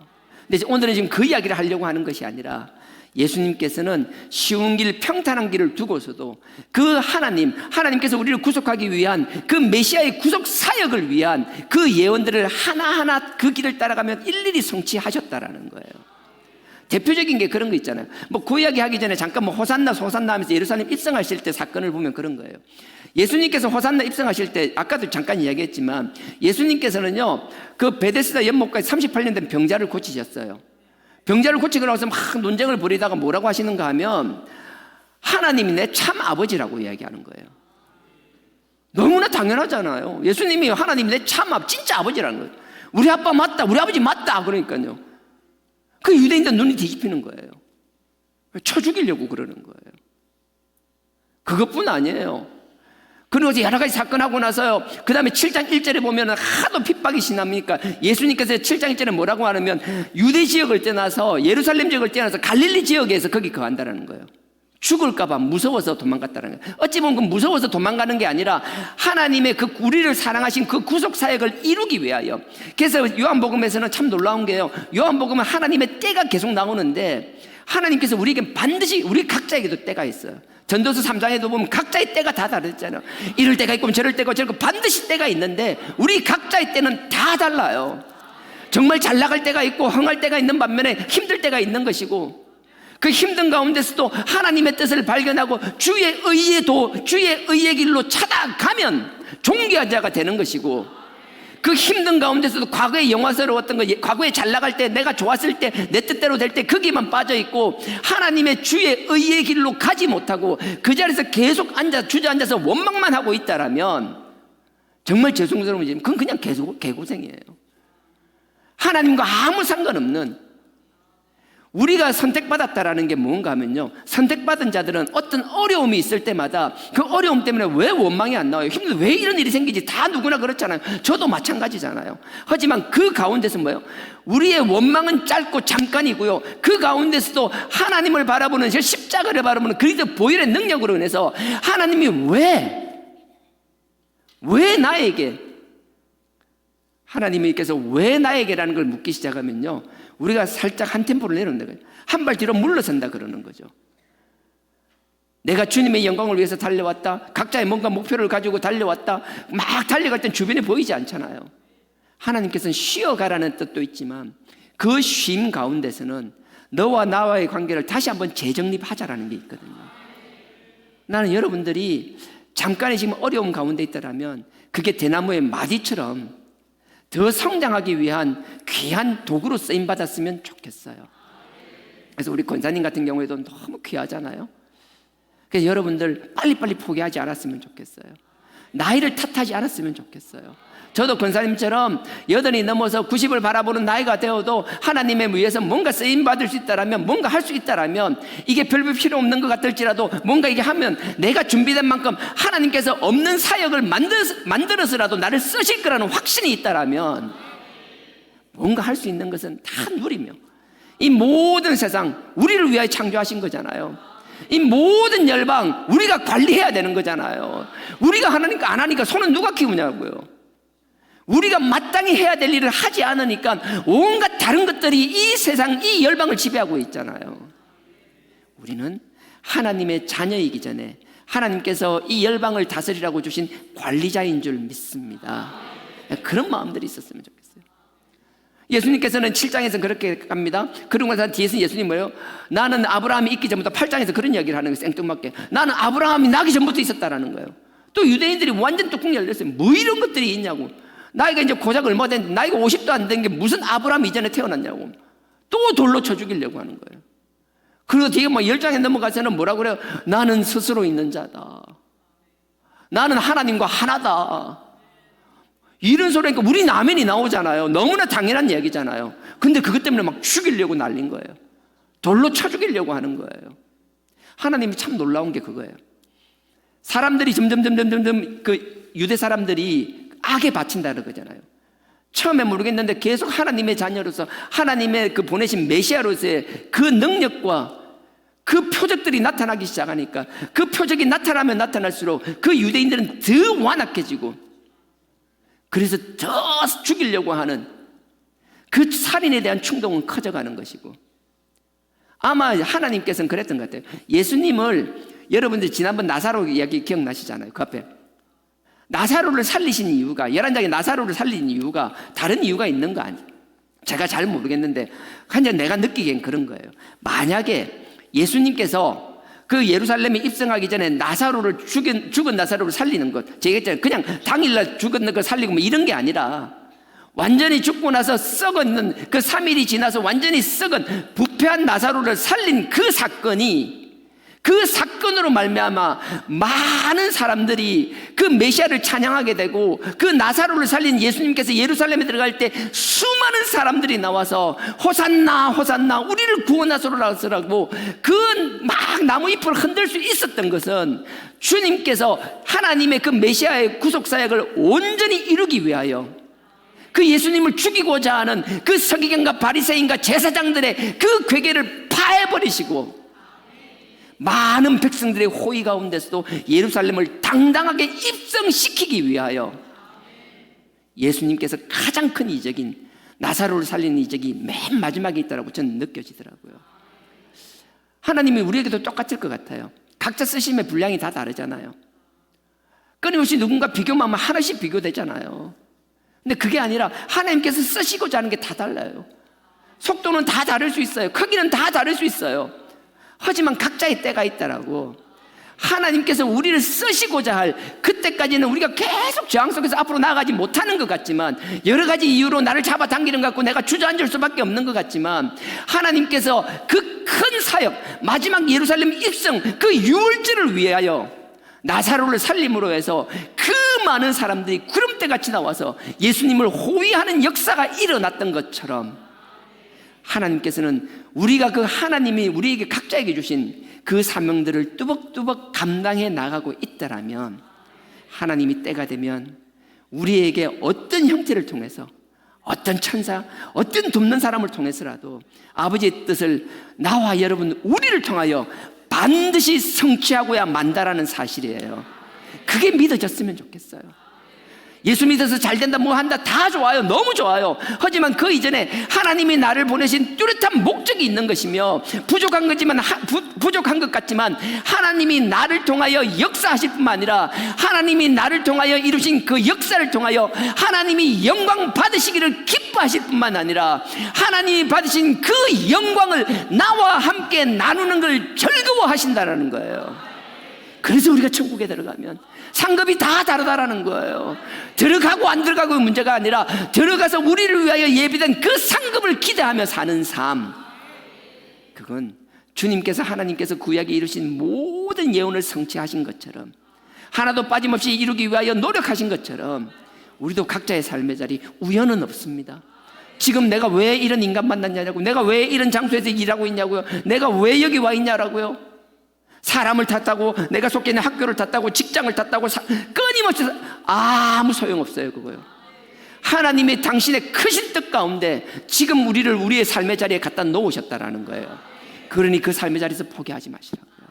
[SPEAKER 3] 근데 오늘은 지금 그 이야기를 하려고 하는 것이 아니라 예수님께서는 쉬운 길, 평탄한 길을 두고서도 그 하나님께서 우리를 구속하기 위한 그 메시아의 구속 사역을 위한 그 예언들을 하나하나 그 길을 따라가면 일일이 성취하셨다라는 거예요. 대표적인 게 그런 거 있잖아요. 뭐 그 이야기 하기 전에 잠깐 뭐 호산나 하면서 예루살렘 입성하실 때 사건을 보면 그런 거예요. 예수님께서 호산나 입성하실 때 아까도 잠깐 이야기했지만 예수님께서는요 그 베데스다 연못까지 38년 된 병자를 고치셨어요. 병자를 고치고 나서 막 논쟁을 벌이다가 뭐라고 하시는가 하면 하나님이 내 참 아버지라고 이야기하는 거예요. 너무나 당연하잖아요. 예수님이 하나님이 내 참 진짜 아버지라는 거예요. 우리 아빠 맞다, 우리 아버지 맞다. 그러니까요 그 유대인들 눈이 뒤집히는 거예요. 쳐 죽이려고 그러는 거예요. 그것뿐 아니에요. 그리고 여러 가지 사건하고 나서요, 그 다음에 7장 1절에 보면 하도 핍박이 심합니까? 예수님께서 7장 1절에 뭐라고 하냐면 유대 지역을 떠나서 예루살렘 지역을 떠나서 갈릴리 지역에서 거기 거한다는 거예요. 죽을까봐 무서워서 도망갔다는 거예요. 어찌 보면 그 무서워서 도망가는 게 아니라 하나님의 그 우리를 사랑하신 그 구속 사역을 이루기 위하여. 그래서 요한복음에서는 참 놀라운 게요, 요한복음은 하나님의 때가 계속 나오는데 하나님께서 우리에게 반드시 우리 각자에게도 때가 있어요. 전도서 3장에도 보면 각자의 때가 다 다르잖아요. 이럴 때가 있고 저럴 때가 저럴 거 반드시 때가 있는데 우리 각자의 때는 다 달라요. 정말 잘 나갈 때가 있고 흥할 때가 있는 반면에 힘들 때가 있는 것이고, 그 힘든 가운데서도 하나님의 뜻을 발견하고 주의 의의 길로 찾아가면 존귀한 자가 되는 것이고, 그 힘든 가운데서도 과거에 영화스러웠던 거, 과거에 잘 나갈 때, 내가 좋았을 때, 내 뜻대로 될 때 거기만 빠져있고 하나님의 주의 의의 길로 가지 못하고 그 자리에서 계속 주저앉아서 원망만 하고 있다라면 정말 죄송스러운 일이지만 그건 그냥 개고생이에요. 하나님과 아무 상관없는, 우리가 선택받았다라는 게 뭔가 하면요, 선택받은 자들은 어떤 어려움이 있을 때마다 그 어려움 때문에 왜 원망이 안 나와요? 힘들어, 왜 이런 일이 생기지? 다 누구나 그렇잖아요. 저도 마찬가지잖아요. 하지만 그 가운데서 뭐예요? 우리의 원망은 짧고 잠깐이고요, 그 가운데서도 하나님을 바라보는, 십자가를 바라보는 그리스도 보혈의 능력으로 인해서 하나님이 왜 나에게, 하나님께서 왜 나에게라는 걸 묻기 시작하면요, 우리가 살짝 한 템포를 내놓는다, 한 발 뒤로 물러선다 그러는 거죠. 내가 주님의 영광을 위해서 달려왔다, 각자의 뭔가 목표를 가지고 달려왔다, 막 달려갈 땐 주변에 보이지 않잖아요. 하나님께서는 쉬어가라는 뜻도 있지만 그 쉼 가운데서는 너와 나와의 관계를 다시 한번 재정립하자라는 게 있거든요. 나는 여러분들이 잠깐의 지금 어려움 가운데 있다라면 그게 대나무의 마디처럼 더 성장하기 위한 귀한 도구로 쓰임받았으면 좋겠어요. 그래서 우리 권사님 같은 경우에도 너무 귀하잖아요. 그래서 여러분들 빨리빨리 포기하지 않았으면 좋겠어요. 나이를 탓하지 않았으면 좋겠어요. 저도 권사님처럼 80이 넘어서 90을 바라보는 나이가 되어도 하나님의 위해서 뭔가 쓰임받을 수 있다라면, 뭔가 할 수 있다라면, 이게 별로 필요 없는 것 같을지라도 뭔가 이게 하면 내가 준비된 만큼 하나님께서 없는 사역을 만들어서라도 나를 쓰실 거라는 확신이 있다라면 뭔가 할 수 있는 것은 다 누리며, 이 모든 세상 우리를 위하여 창조하신 거잖아요. 이 모든 열방 우리가 관리해야 되는 거잖아요. 우리가 하나니까 안 하니까 손은 누가 키우냐고요. 우리가 마땅히 해야 될 일을 하지 않으니까 온갖 다른 것들이 이 세상, 이 열방을 지배하고 있잖아요. 우리는 하나님의 자녀이기 전에 하나님께서 이 열방을 다스리라고 주신 관리자인 줄 믿습니다. 그런 마음들이 있었으면 좋겠어요. 예수님께서는 7장에서 그렇게 갑니다. 그러고 나서 뒤에서 예수님 뭐예요? 나는 아브라함이 있기 전부터, 8장에서 그런 이야기를 하는 거예요. 생뚱맞게. 나는 아브라함이 나기 전부터 있었다라는 거예요. 또 유대인들이 완전 뚜껑 열렸어요. 뭐 이런 것들이 있냐고. 나이가 이제 고작 얼마 됐는데 나이가 50도 안 된 게 무슨 아브라함 이전에 태어났냐고. 또 돌로 쳐 죽이려고 하는 거예요. 그리고 뒤에 뭐 10장에 넘어가서는 뭐라고 그래요? 나는 스스로 있는 자다. 나는 하나님과 하나다. 이런 소리니까 우리 아멘이 나오잖아요. 너무나 당연한 얘기잖아요. 근데 그것 때문에 막 죽이려고 날린 거예요. 돌로 쳐 죽이려고 하는 거예요. 하나님이 참 놀라운 게 그거예요. 사람들이 점점 그 유대 사람들이 악에 바친다는 거잖아요. 처음에 모르겠는데 계속 하나님의 자녀로서, 하나님의 그 보내신 메시아로서의 그 능력과 그 표적들이 나타나기 시작하니까, 그 표적이 나타나면 나타날수록 그 유대인들은 더 완악해지고, 그래서 더 죽이려고 하는 그 살인에 대한 충동은 커져가는 것이고, 아마 하나님께서는 그랬던 것 같아요. 예수님을, 여러분들 지난번 나사로 이야기 기억나시잖아요. 그 앞에 나사로를 살리신 이유가, 11장에 나사로를 살린 이유가 다른 이유가 있는 거 아니에요. 제가 잘 모르겠는데 그냥 내가 느끼기엔 그런 거예요. 만약에 예수님께서 그 예루살렘에 입성하기 전에 나사로를 죽은 나사로를 살리는 것, 제가 했잖아요. 그냥 당일날 죽은 걸 살리고 뭐 이런 게 아니라, 완전히 죽고 나서 썩었는 그 3일이 지나서 완전히 썩은 부패한 나사로를 살린 그 사건이, 그 사건으로 말미암아 많은 사람들이 그 메시아를 찬양하게 되고, 그 나사로를 살린 예수님께서 예루살렘에 들어갈 때 수많은 사람들이 나와서 호산나 호산나 우리를 구원하소서라고 그 막 나무잎을 흔들 수 있었던 것은 주님께서 하나님의 그 메시아의 구속사역을 온전히 이루기 위하여, 그 예수님을 죽이고자 하는 그 서기관과 바리새인과 제사장들의 그 괴계를 파해버리시고, 많은 백성들의 호의 가운데서도 예루살렘을 당당하게 입성시키기 위하여 예수님께서 가장 큰 이적인 나사로를 살리는 이적이 맨 마지막에 있다고 저는 느껴지더라고요. 하나님이 우리에게도 똑같을 것 같아요. 각자 쓰심의 분량이 다 다르잖아요. 끊임없이 누군가 비교만 하면 하나씩 비교되잖아요. 근데 그게 아니라 하나님께서 쓰시고자 하는 게 다 달라요. 속도는 다 다를 수 있어요. 크기는 다 다를 수 있어요. 하지만 각자의 때가 있다라고. 하나님께서 우리를 쓰시고자 할 그때까지는 우리가 계속 저항 속에서 앞으로 나아가지 못하는 것 같지만, 여러 가지 이유로 나를 잡아당기는 것 같고 내가 주저앉을 수밖에 없는 것 같지만, 하나님께서 그 큰 사역, 마지막 예루살렘 입성 그 유월절을 위하여 나사로를 살림으로 해서 그 많은 사람들이 구름대같이 나와서 예수님을 호위하는 역사가 일어났던 것처럼, 하나님께서는 우리가 그 하나님이 우리에게 각자에게 주신 그 사명들을 뚜벅뚜벅 감당해 나가고 있다라면, 하나님이 때가 되면 우리에게 어떤 형태를 통해서, 어떤 천사, 어떤 돕는 사람을 통해서라도 아버지의 뜻을 나와 여러분 우리를 통하여 반드시 성취하고야 만다라는 사실이에요. 그게 믿어졌으면 좋겠어요. 예수 믿어서 잘 된다, 뭐 한다, 다 좋아요. 너무 좋아요. 하지만 그 이전에 하나님이 나를 보내신 뚜렷한 목적이 있는 것이며, 부족한 거지만 부족한 것 같지만 하나님이 나를 통하여 역사하실 뿐만 아니라, 하나님이 나를 통하여 이루신 그 역사를 통하여 하나님이 영광 받으시기를 기뻐하실 뿐만 아니라, 하나님이 받으신 그 영광을 나와 함께 나누는 걸 즐거워하신다라는 거예요. 그래서 우리가 천국에 들어가면 상급이 다 다르다라는 거예요. 들어가고 안 들어가고의 문제가 아니라, 들어가서 우리를 위하여 예비된 그 상급을 기대하며 사는 삶, 그건 주님께서, 하나님께서 구약에 이루신 모든 예언을 성취하신 것처럼 하나도 빠짐없이 이루기 위하여 노력하신 것처럼 우리도 각자의 삶의 자리 우연은 없습니다. 지금 내가 왜 이런 인간 만났냐고, 내가 왜 이런 장소에서 일하고 있냐고요, 내가 왜 여기 와 있냐라고요. 사람을 탓하고 내가 속해 있는 학교를 탓하고 직장을 탓하고 끊임없이 아무 소용없어요. 그거요. 하나님의 당신의 크신 뜻 가운데 지금 우리를 우리의 삶의 자리에 갖다 놓으셨다라는 거예요. 그러니 그 삶의 자리에서 포기하지 마시라고요.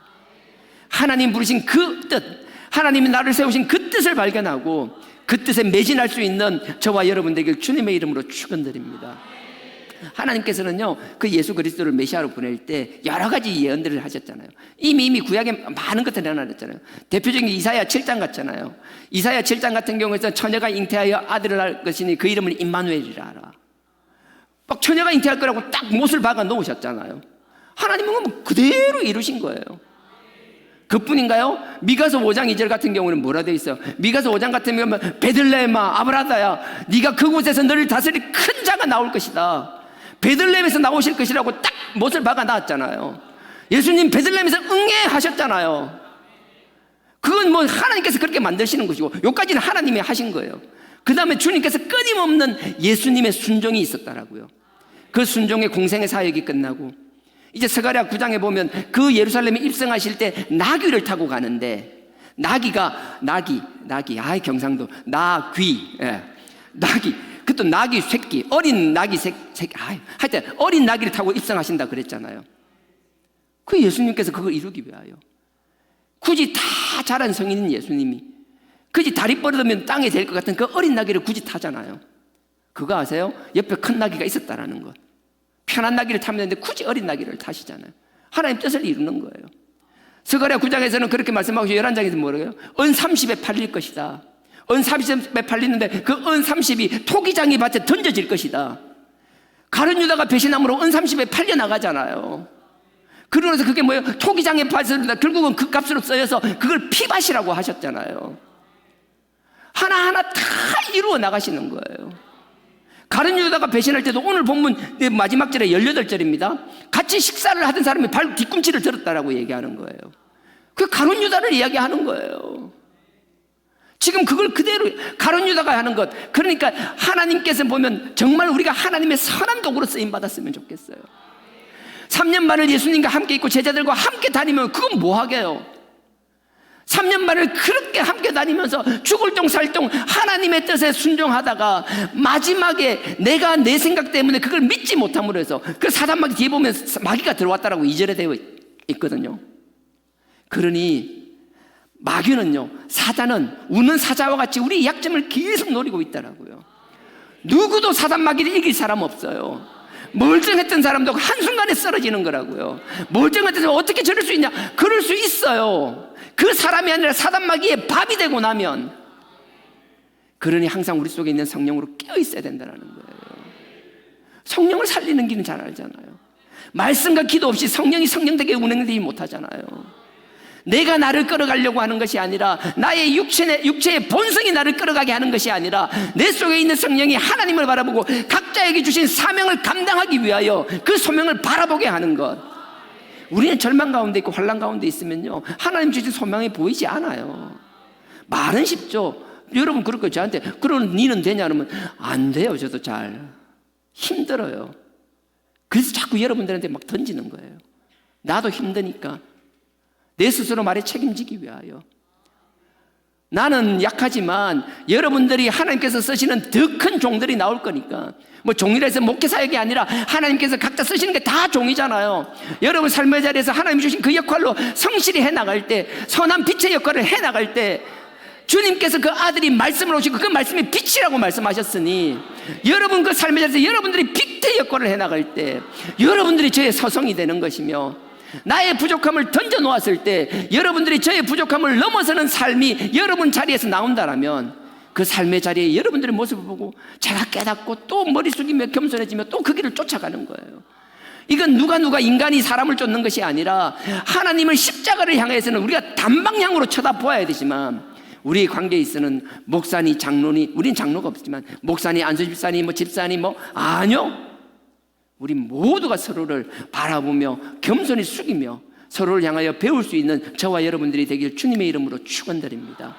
[SPEAKER 3] 하나님 부르신 그 뜻, 하나님이 나를 세우신 그 뜻을 발견하고 그 뜻에 매진할 수 있는 저와 여러분들에게 주님의 이름으로 축원드립니다. 하나님께서는요, 그 예수 그리스도를 메시아로 보낼 때 여러 가지 예언들을 하셨잖아요. 이미 구약에 많은 것들이 나타났잖아요. 대표적인 이사야 7장 같잖아요. 이사야 7장 같은 경우에서 처녀가 잉태하여 아들을 낳을 것이니 그 이름을 임마누엘이라 하라. 막 처녀가 잉태할 거라고 딱 못을 박아 놓으셨잖아요. 하나님은 뭐 그대로 이루신 거예요. 그뿐인가요? 미가서 5장 2절 같은 경우는 뭐라 되어 있어요? 미가서 5장 같은 경우는 베들레헴아 아브라다야, 네가 그곳에서 너를 다스릴 큰 자가 나올 것이다. 베들레헴에서 나오실 것이라고 딱 못을 박아 놨잖아요. 예수님 베들레헴에서 응애하셨잖아요. 그건 뭐 하나님께서 그렇게 만드시는 것이고, 여기까지는 하나님이 하신 거예요. 그 다음에 주님께서 끊임없는 예수님의 순종이 있었다라고요. 그 순종의 공생의 사역이 끝나고 이제 스가랴 9장에 보면 그 예루살렘에 입성하실 때 나귀를 타고 가는데, 아이 경상도 나귀, 예. 나귀, 그것도 나귀 새끼, 어린 나귀 새끼, 하여튼 어린 나귀를 타고 입성하신다 그랬잖아요. 그 예수님께서 그걸 이루기 위하여 굳이 다 자란 성인인 예수님이 굳이 다리 뻗으면 땅에 될 것 같은 그 어린 나귀를 굳이 타잖아요. 그거 아세요? 옆에 큰 나귀가 있었다라는 것. 편한 나귀를 타면 되는데 굳이 어린 나귀를 타시잖아요. 하나님 뜻을 이루는 거예요. 스가랴 9장에서는 그렇게 말씀하고 11장에서 뭐래요? 은 30에 팔릴 것이다. 은 30에 팔리는데 그 은 30이 토기장이 밭에 던져질 것이다. 가룟 유다가 배신함으로 은 30에 팔려나가잖아요. 그러면서 그게 뭐예요? 토기장의 밭을 결국은 그 값으로 쓰여서 그걸 피밭이라고 하셨잖아요. 하나하나 다 이루어 나가시는 거예요. 가룟 유다가 배신할 때도 오늘 본문 마지막 절에 18절입니다. 같이 식사를 하던 사람이 발 뒤꿈치를 들었다라고 얘기하는 거예요. 그 가룟 유다를 이야기하는 거예요. 지금 그걸 그대로 가룟 유다가 하는 것. 그러니까 하나님께서 보면 정말 우리가 하나님의 선한 도구로 쓰임 받았으면 좋겠어요. 3년 반을 예수님과 함께 있고 제자들과 함께 다니면 그건 뭐 하게요? 3년 반을 그렇게 함께 다니면서 죽을 똥 살 똥 하나님의 뜻에 순종하다가 마지막에 내가 내 생각 때문에 그걸 믿지 못함으로 해서 그 사단마귀 뒤에 보면 마귀가 들어왔다라고 2절에 되어 있거든요. 그러니 마귀는요, 사단은 우는 사자와 같이 우리 약점을 계속 노리고 있더라고요. 누구도 사단 마귀를 이길 사람 없어요. 멀쩡했던 사람도 한순간에 쓰러지는 거라고요. 멀쩡했던 사람 어떻게 저럴 수 있냐? 그럴 수 있어요. 그 사람이 아니라 사단 마귀의 밥이 되고 나면. 그러니 항상 우리 속에 있는 성령으로 깨어 있어야 된다는 거예요. 성령을 살리는 길은 잘 알잖아요. 말씀과 기도 없이 성령이 성령되게 운행되지 못하잖아요. 내가 나를 끌어가려고 하는 것이 아니라 나의 육체의 본성이 나를 끌어가게 하는 것이 아니라 내 속에 있는 성령이 하나님을 바라보고 각자에게 주신 사명을 감당하기 위하여 그 소명을 바라보게 하는 것. 우리는 절망 가운데 있고 환난 가운데 있으면요, 하나님 주신 소명이 보이지 않아요. 말은 쉽죠. 여러분 그렇고 저한테 그런 니는 되냐 그러면 안 돼요. 저도 잘 힘들어요. 그래서 자꾸 여러분들한테 막 던지는 거예요. 나도 힘드니까 내 스스로 말에 책임지기 위하여. 나는 약하지만 여러분들이 하나님께서 쓰시는 더 큰 종들이 나올 거니까. 뭐 종이라 해서 목회 사역이 아니라 하나님께서 각자 쓰시는 게 다 종이잖아요. 여러분 삶의 자리에서 하나님 주신 그 역할로 성실히 해나갈 때, 선한 빛의 역할을 해나갈 때 주님께서 그 아들이 말씀을 오시고 그 말씀이 빛이라고 말씀하셨으니 여러분 그 삶의 자리에서 여러분들이 빛의 역할을 해나갈 때 여러분들이 저의 서성이 되는 것이며, 나의 부족함을 던져놓았을 때 여러분들이 저의 부족함을 넘어서는 삶이 여러분 자리에서 나온다라면 그 삶의 자리에 여러분들의 모습을 보고 제가 깨닫고 또 머리 숙이며 겸손해지며 또 그 길을 쫓아가는 거예요. 이건 누가 인간이 사람을 쫓는 것이 아니라 하나님을 십자가를 향해서는 우리가 단방향으로 쳐다보아야 되지만, 우리 관계에 있어는 목사니 장로니, 우린 장로가 없지만 목사니 안수집사니 뭐 집사니 뭐 아니요. 우리 모두가 서로를 바라보며 겸손히 숙이며 서로를 향하여 배울 수 있는 저와 여러분들이 되길 주님의 이름으로 축원드립니다.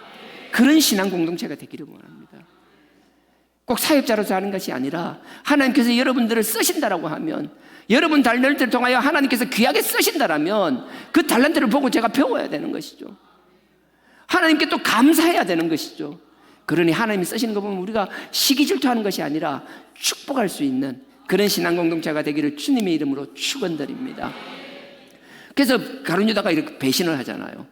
[SPEAKER 3] 그런 신앙 공동체가 되기를 원합니다. 꼭 사역자로서 하는 것이 아니라 하나님께서 여러분들을 쓰신다라고 하면, 여러분 달란트를 통하여 하나님께서 귀하게 쓰신다라면 그 달란트를 보고 제가 배워야 되는 것이죠. 하나님께 또 감사해야 되는 것이죠. 그러니 하나님이 쓰시는 거 보면 우리가 시기 질투하는 것이 아니라 축복할 수 있는 그런 신앙 공동체가 되기를 주님의 이름으로 축원드립니다. 그래서 가룟 유다가 이렇게 배신을 하잖아요.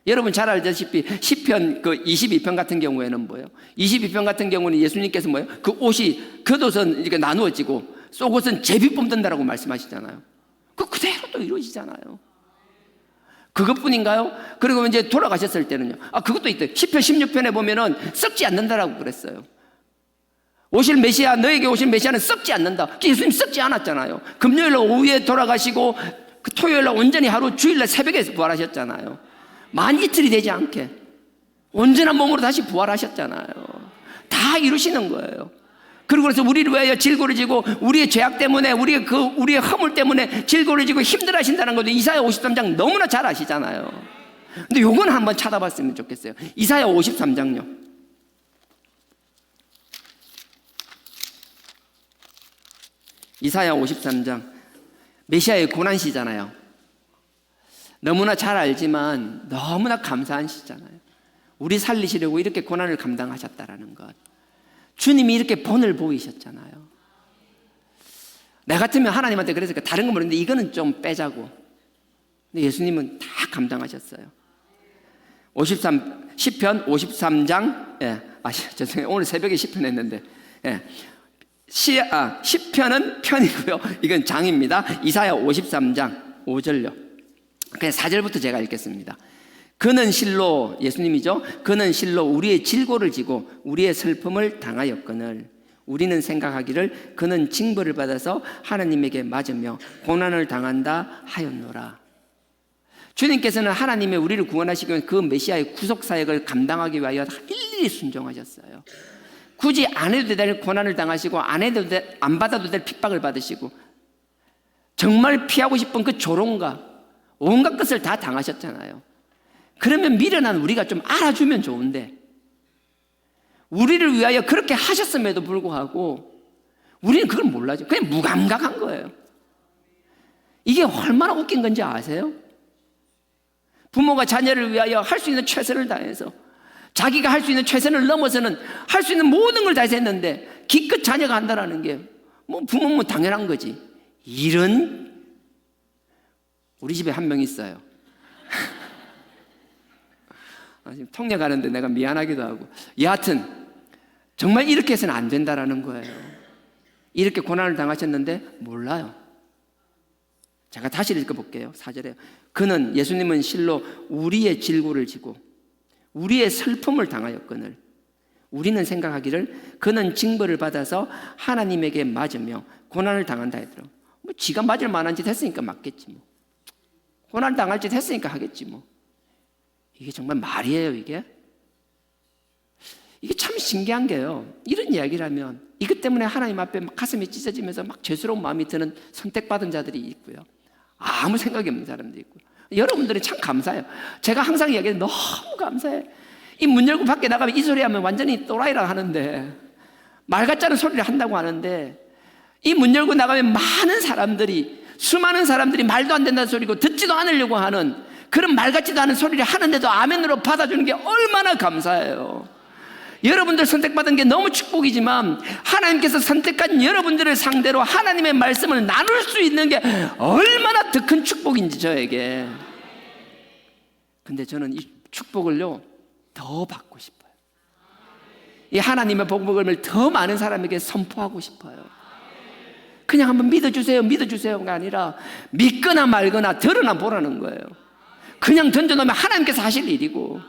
[SPEAKER 3] 여러분 잘 알다시피 시편 그 22편 같은 경우에는 뭐예요? 22편 같은 경우는 예수님께서 뭐예요? 그 옷이 겉옷은 이렇게 나누어지고 속옷은 제비 뽑는다라고 말씀하시잖아요. 그대로 또 이루어지잖아요. 그것뿐인가요? 그리고 이제 돌아가셨을 때는요. 그것도 있대요. 시편 16편에 보면은 썩지 않는다라고 그랬어요. 오실 메시아, 너에게 오실 메시아는 썩지 않는다. 예수님 썩지 않았잖아요. 금요일 오후에 돌아가시고 그 토요일 날 온전히 하루, 주일날 새벽에 부활하셨잖아요. 만 이틀이 되지 않게 온전한 몸으로 다시 부활하셨잖아요. 다 이루시는 거예요. 그리고 그래서 우리를 위하여 질고를 지고 우리의 죄악 때문에 우리의 허물 때문에 질고를 지고 힘들어하신다는 것도 이사야 53장 너무나 잘 아시잖아요. 근데 요건 한번 찾아봤으면 좋겠어요. 이사야 53장요. 이사야 53장. 메시아의 고난시잖아요. 너무나 잘 알지만 너무나 감사한 시잖아요. 우리 살리시려고 이렇게 고난을 감당하셨다라는 것. 주님이 이렇게 본을 보이셨잖아요. 나 같으면 하나님한테 그랬을까? 다른 건 모르는데 이거는 좀 빼자고. 근데 예수님은 다 감당하셨어요. 10편 53장. 죄송해요. 오늘 새벽에 10편 했는데. 10편은 편이고요. 이건 장입니다. 이사야 53장 5절요. 그냥 4절부터 제가 읽겠습니다. 그는 실로, 예수님이죠. 그는 실로 우리의 질고를 지고 우리의 슬픔을 당하였거늘 우리는 생각하기를 그는 징벌을 받아서 하나님에게 맞으며 고난을 당한다 하였노라. 주님께서는 하나님의 우리를 구원하시기 위해 그 메시아의 구속사역을 감당하기 위하여 일일이 순종하셨어요. 굳이 안 해도 될 고난을 당하시고 안 받아도 될 핍박을 받으시고 정말 피하고 싶은 그 조롱과 온갖 것을 다 당하셨잖아요. 그러면 미련한 우리가 좀 알아주면 좋은데 우리를 위하여 그렇게 하셨음에도 불구하고 우리는 그걸 몰라죠. 그냥 무감각한 거예요. 이게 얼마나 웃긴 건지 아세요? 부모가 자녀를 위하여 할 수 있는 최선을 다해서 자기가 할 수 있는 최선을 넘어서는 할 수 있는 모든 걸 다해서 했는데 기껏 자녀가 한다는 게 뭐 부모면 당연한 거지. 이런 우리 집에 한 명 있어요. 지금 통역 가는데 내가 미안하기도 하고 여하튼 정말 이렇게 해서는 안 된다라는 거예요. 이렇게 고난을 당하셨는데 몰라요. 제가 다시 읽어볼게요. 4절에 그는 예수님은 실로 우리의 질고를 지고 우리의 슬픔을 당하였거늘 우리는 생각하기를 그는 징벌을 받아서 하나님에게 맞으며 고난을 당한다 했더라. 뭐 지가 맞을 만한 짓 했으니까 맞겠지 뭐. 고난 당할 짓 했으니까 하겠지 뭐. 이게 정말 말이에요 이게? 이게 참 신기한 게요. 이런 이야기를 하면 이것 때문에 하나님 앞에 막 가슴이 찢어지면서 막 죄스러운 마음이 드는 선택받은 자들이 있고요. 아무 생각이 없는 사람도 있고요. 여러분들이 참 감사해요. 제가 항상 이야기해요. 너무 감사해. 이 문 열고 밖에 나가면 이 소리 하면 완전히 또라이라 하는데 말 같지 않은 소리를 한다고 하는데 이 문 열고 나가면 많은 사람들이 수많은 사람들이 말도 안 된다는 소리고 듣지도 않으려고 하는 그런 말 같지도 않은 소리를 하는데도 아멘으로 받아주는 게 얼마나 감사해요. 여러분들 선택받은 게 너무 축복이지만 하나님께서 선택한 여러분들을 상대로 하나님의 말씀을 나눌 수 있는 게 얼마나 더 큰 축복인지 저에게. 근데 저는 이 축복을요 더 받고 싶어요. 이 하나님의 복음을 더 많은 사람에게 선포하고 싶어요. 그냥 한번 믿어주세요가 아니라 믿거나 말거나 들으나 보라는 거예요. 그냥 던져놓으면 하나님께서 하실 일이고.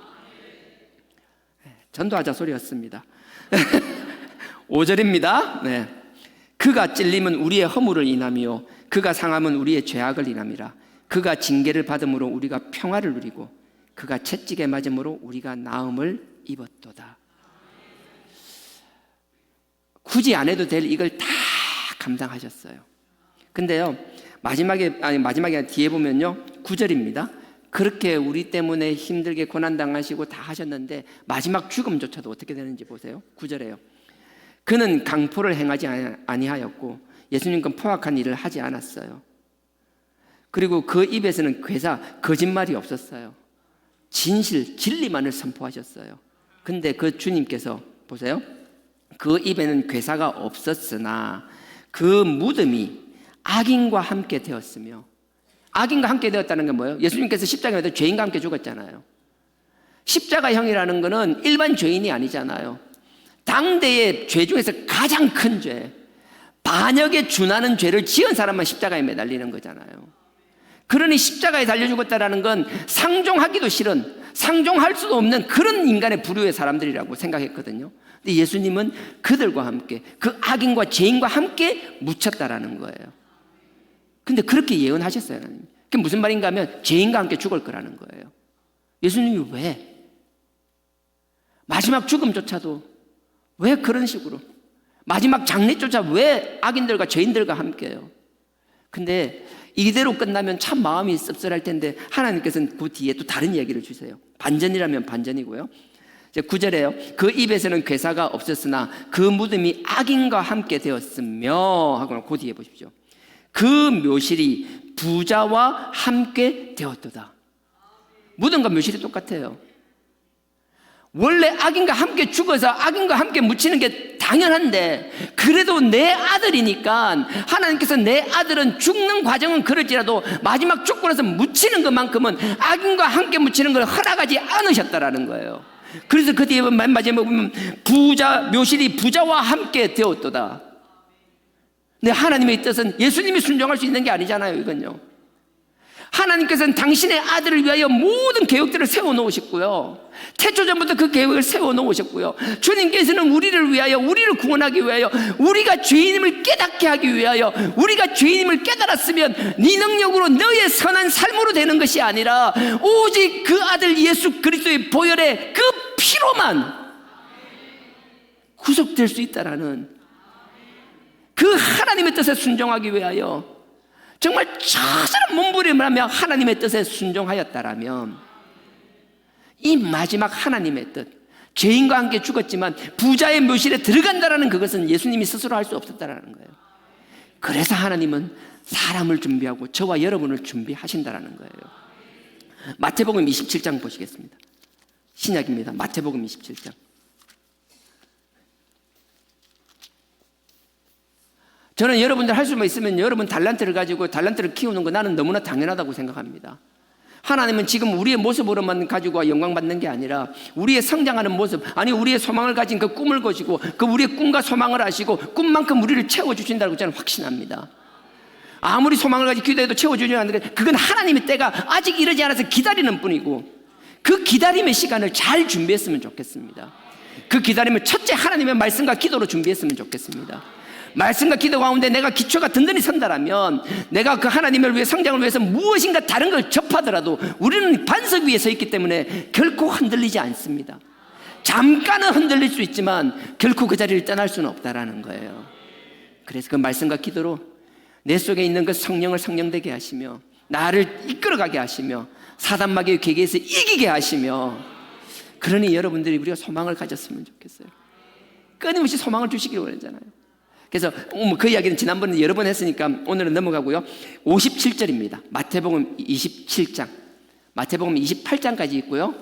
[SPEAKER 3] 전도하자 소리였습니다. 5절입니다. 네. 그가 찔림은 우리의 허물을 인함이요 그가 상함은 우리의 죄악을 인함이라. 그가 징계를 받음으로 우리가 평화를 누리고 그가 채찍에 맞음으로 우리가 나음을 입었도다. 굳이 안 해도 될 이걸 다 감당하셨어요. 근데요 마지막에 뒤에 보면요 9절입니다. 그렇게 우리 때문에 힘들게 고난당하시고 다 하셨는데 마지막 죽음조차도 어떻게 되는지 보세요. 9절에요. 그는 강포를 행하지 아니하였고 예수님과 포악한 일을 하지 않았어요. 그리고 그 입에서는 괴사, 거짓말이 없었어요. 진실, 진리만을 선포하셨어요. 근데 그 주님께서 보세요. 그 입에는 괴사가 없었으나 그 무덤이 악인과 함께 되었으며, 악인과 함께 되었다는 게 뭐예요? 예수님께서 십자가에서 죄인과 함께 죽었잖아요. 십자가형이라는 것은 일반 죄인이 아니잖아요. 당대의 죄 중에서 가장 큰 죄, 반역에 준하는 죄를 지은 사람만 십자가에 매달리는 거잖아요. 그러니 십자가에 달려 죽었다는 건 상종하기도 싫은, 상종할 수도 없는 그런 인간의 부류의 사람들이라고 생각했거든요. 근데 예수님은 그들과 함께, 그 악인과 죄인과 함께 묻혔다라는 거예요. 근데 그렇게 예언하셨어요, 하나님. 그게 무슨 말인가 하면 죄인과 함께 죽을 거라는 거예요. 예수님이 왜? 마지막 죽음조차도 왜 그런 식으로? 마지막 장례조차 왜 악인들과 죄인들과 함께해요? 근데 이대로 끝나면 참 마음이 씁쓸할 텐데 하나님께서는 그 뒤에 또 다른 이야기를 주세요. 반전이라면 반전이고요. 9절에요. 그 입에서는 괴사가 없었으나 그 무덤이 악인과 함께 되었으며 하고 그 뒤에 보십시오. 그 묘실이 부자와 함께 되었도다. 무덤과 묘실이 똑같아요. 원래 악인과 함께 죽어서 악인과 함께 묻히는 게 당연한데, 그래도 내 아들이니까 하나님께서 내 아들은 죽는 과정은 그럴지라도 마지막 죽고 나서 묻히는 것만큼은 악인과 함께 묻히는 걸 허락하지 않으셨다라는 거예요. 그래서 그 뒤에 맨 마지막에 보면 묘실이 부자와 함께 되었도다. 근데 하나님의 뜻은 예수님이 순종할 수 있는 게 아니잖아요. 이건요, 하나님께서는 당신의 아들을 위하여 모든 계획들을 세워놓으셨고요, 태초전부터 그 계획을 세워놓으셨고요, 주님께서는 우리를 위하여, 우리를 구원하기 위하여, 우리가 죄인임을 깨닫게 하기 위하여, 우리가 죄인임을 깨달았으면 네 능력으로 너의 선한 삶으로 되는 것이 아니라 오직 그 아들 예수 그리스도의 보혈의 그 피로만 구속될 수 있다라는 그 하나님의 뜻에 순종하기 위하여 정말 처절한 몸부림을 하며 하나님의 뜻에 순종하였다라면 이 마지막 하나님의 뜻, 죄인과 함께 죽었지만 부자의 묘실에 들어간다라는 그것은 예수님이 스스로 할 수 없었다라는 거예요. 그래서 하나님은 사람을 준비하고 저와 여러분을 준비하신다라는 거예요. 마태복음 27장 보시겠습니다. 신약입니다. 마태복음 27장. 저는 여러분들 할 수만 있으면 여러분 달란트를 가지고 달란트를 키우는 거 나는 너무나 당연하다고 생각합니다. 하나님은 지금 우리의 모습으로만 가지고 영광 받는 게 아니라 우리의 성장하는 모습, 아니 우리의 소망을 가진 그 꿈을 거시고 그 우리의 꿈과 소망을 아시고 꿈만큼 우리를 채워주신다고 저는 확신합니다. 아무리 소망을 가지고 기도해도 채워주지 않는데 그건 하나님의 때가 아직 이르지 않아서 기다리는 뿐이고, 그 기다림의 시간을 잘 준비했으면 좋겠습니다. 그 기다림을 첫째 하나님의 말씀과 기도로 준비했으면 좋겠습니다. 말씀과 기도 가운데 내가 기초가 든든히 선다라면 내가 그 하나님을 위해 성장을 위해서 무엇인가 다른 걸 접하더라도 우리는 반석 위에 서 있기 때문에 결코 흔들리지 않습니다. 잠깐은 흔들릴 수 있지만 결코 그 자리를 떠날 수는 없다라는 거예요. 그래서 그 말씀과 기도로 내 속에 있는 그 성령을 성령되게 하시며 나를 이끌어가게 하시며 사단 마귀의 계계에서 이기게 하시며, 그러니 여러분들이 우리가 소망을 가졌으면 좋겠어요. 끊임없이 소망을 주시기 원하잖아요. 그래서 그 이야기는 지난번에 여러 번 했으니까 오늘은 넘어가고요. 57절입니다. 마태복음 27장. 마태복음 28장까지 있고요.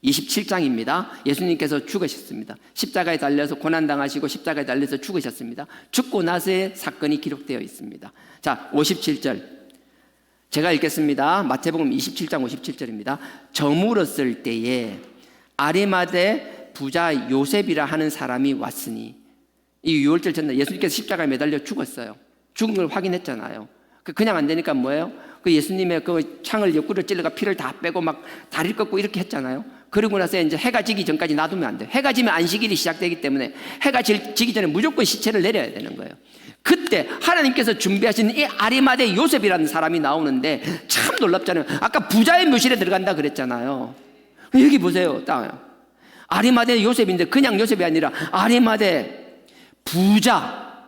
[SPEAKER 3] 27장입니다. 예수님께서 죽으셨습니다. 십자가에 달려서 고난당하시고 십자가에 달려서 죽으셨습니다. 죽고 나서의 사건이 기록되어 있습니다. 자, 57절. 제가 읽겠습니다. 마태복음 27장 57절입니다. 저물었을 때에 아리마대 부자 요셉이라 하는 사람이 왔으니, 이 6월절 전날 예수님께서 십자가에 매달려 죽었어요. 죽은 걸 확인했잖아요. 그냥 안 되니까 뭐예요? 그 예수님의 그 창을 옆구리를 찔러가 피를 다 빼고 막 다리를 꺾고 이렇게 했잖아요. 그러고 나서 이제 해가 지기 전까지 놔두면 안 돼요. 해가 지면 안식일이 시작되기 때문에 해가 지기 전에 무조건 시체를 내려야 되는 거예요. 그때 하나님께서 준비하신 이 아리마대 요셉이라는 사람이 나오는데 참 놀랍잖아요. 아까 부자의 묘실에 들어간다 그랬잖아요. 여기 보세요. 아리마대 요셉인데 그냥 요셉이 아니라 아리마대 부자.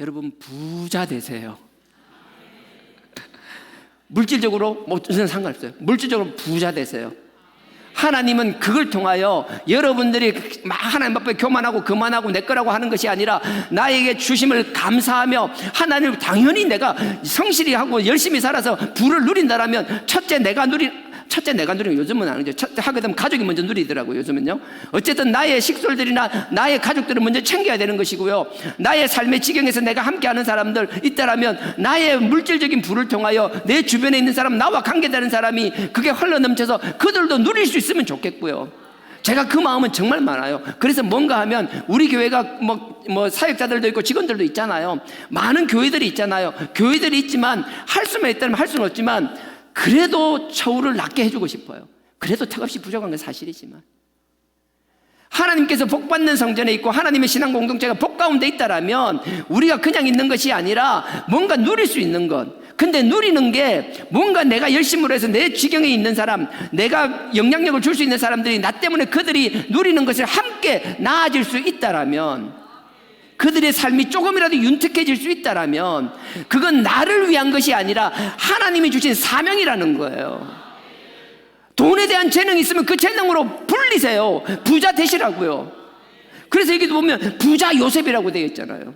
[SPEAKER 3] 여러분 부자 되세요. 물질적으로 무슨 상관없어요. 물질적으로 부자 되세요. 하나님은 그걸 통하여 여러분들이 막 하나님 앞에 교만하고 그만하고 내 거라고 하는 것이 아니라 나에게 주심을 감사하며 하나님 당연히 내가 성실히 하고 열심히 살아서 부를 누린다라면 첫째 내가 누리는 요즘은 아니죠. 첫째 하게 되면 가족이 먼저 누리더라고요. 요즘은요. 어쨌든 나의 식솔들이나 나의 가족들을 먼저 챙겨야 되는 것이고요. 나의 삶의 지경에서 내가 함께하는 사람들 있다라면 나의 물질적인 부를 통하여 내 주변에 있는 사람, 나와 관계되는 사람이 그게 흘러넘쳐서 그들도 누릴 수 있으면 좋겠고요. 제가 그 마음은 정말 많아요. 그래서 뭔가 하면 우리 교회가 뭐 사역자들도 있고 직원들도 있잖아요. 많은 교회들이 있잖아요. 교회들이 있지만 할 수만 있다면 할 수는 없지만 그래도 처우를 낮게 해주고 싶어요. 그래도 턱없이 부족한 건 사실이지만 하나님께서 복받는 성전에 있고 하나님의 신앙 공동체가 복 가운데 있다라면 우리가 그냥 있는 것이 아니라 뭔가 누릴 수 있는 것. 근데 누리는 게 뭔가 내가 열심으로 해서 내 지경에 있는 사람, 내가 영향력을 줄 수 있는 사람들이 나 때문에 그들이 누리는 것을 함께 나아질 수 있다라면, 그들의 삶이 조금이라도 윤택해질 수 있다라면 그건 나를 위한 것이 아니라 하나님이 주신 사명이라는 거예요. 돈에 대한 재능이 있으면 그 재능으로 불리세요. 부자 되시라고요. 그래서 여기도 보면 부자 요셉이라고 되어 있잖아요.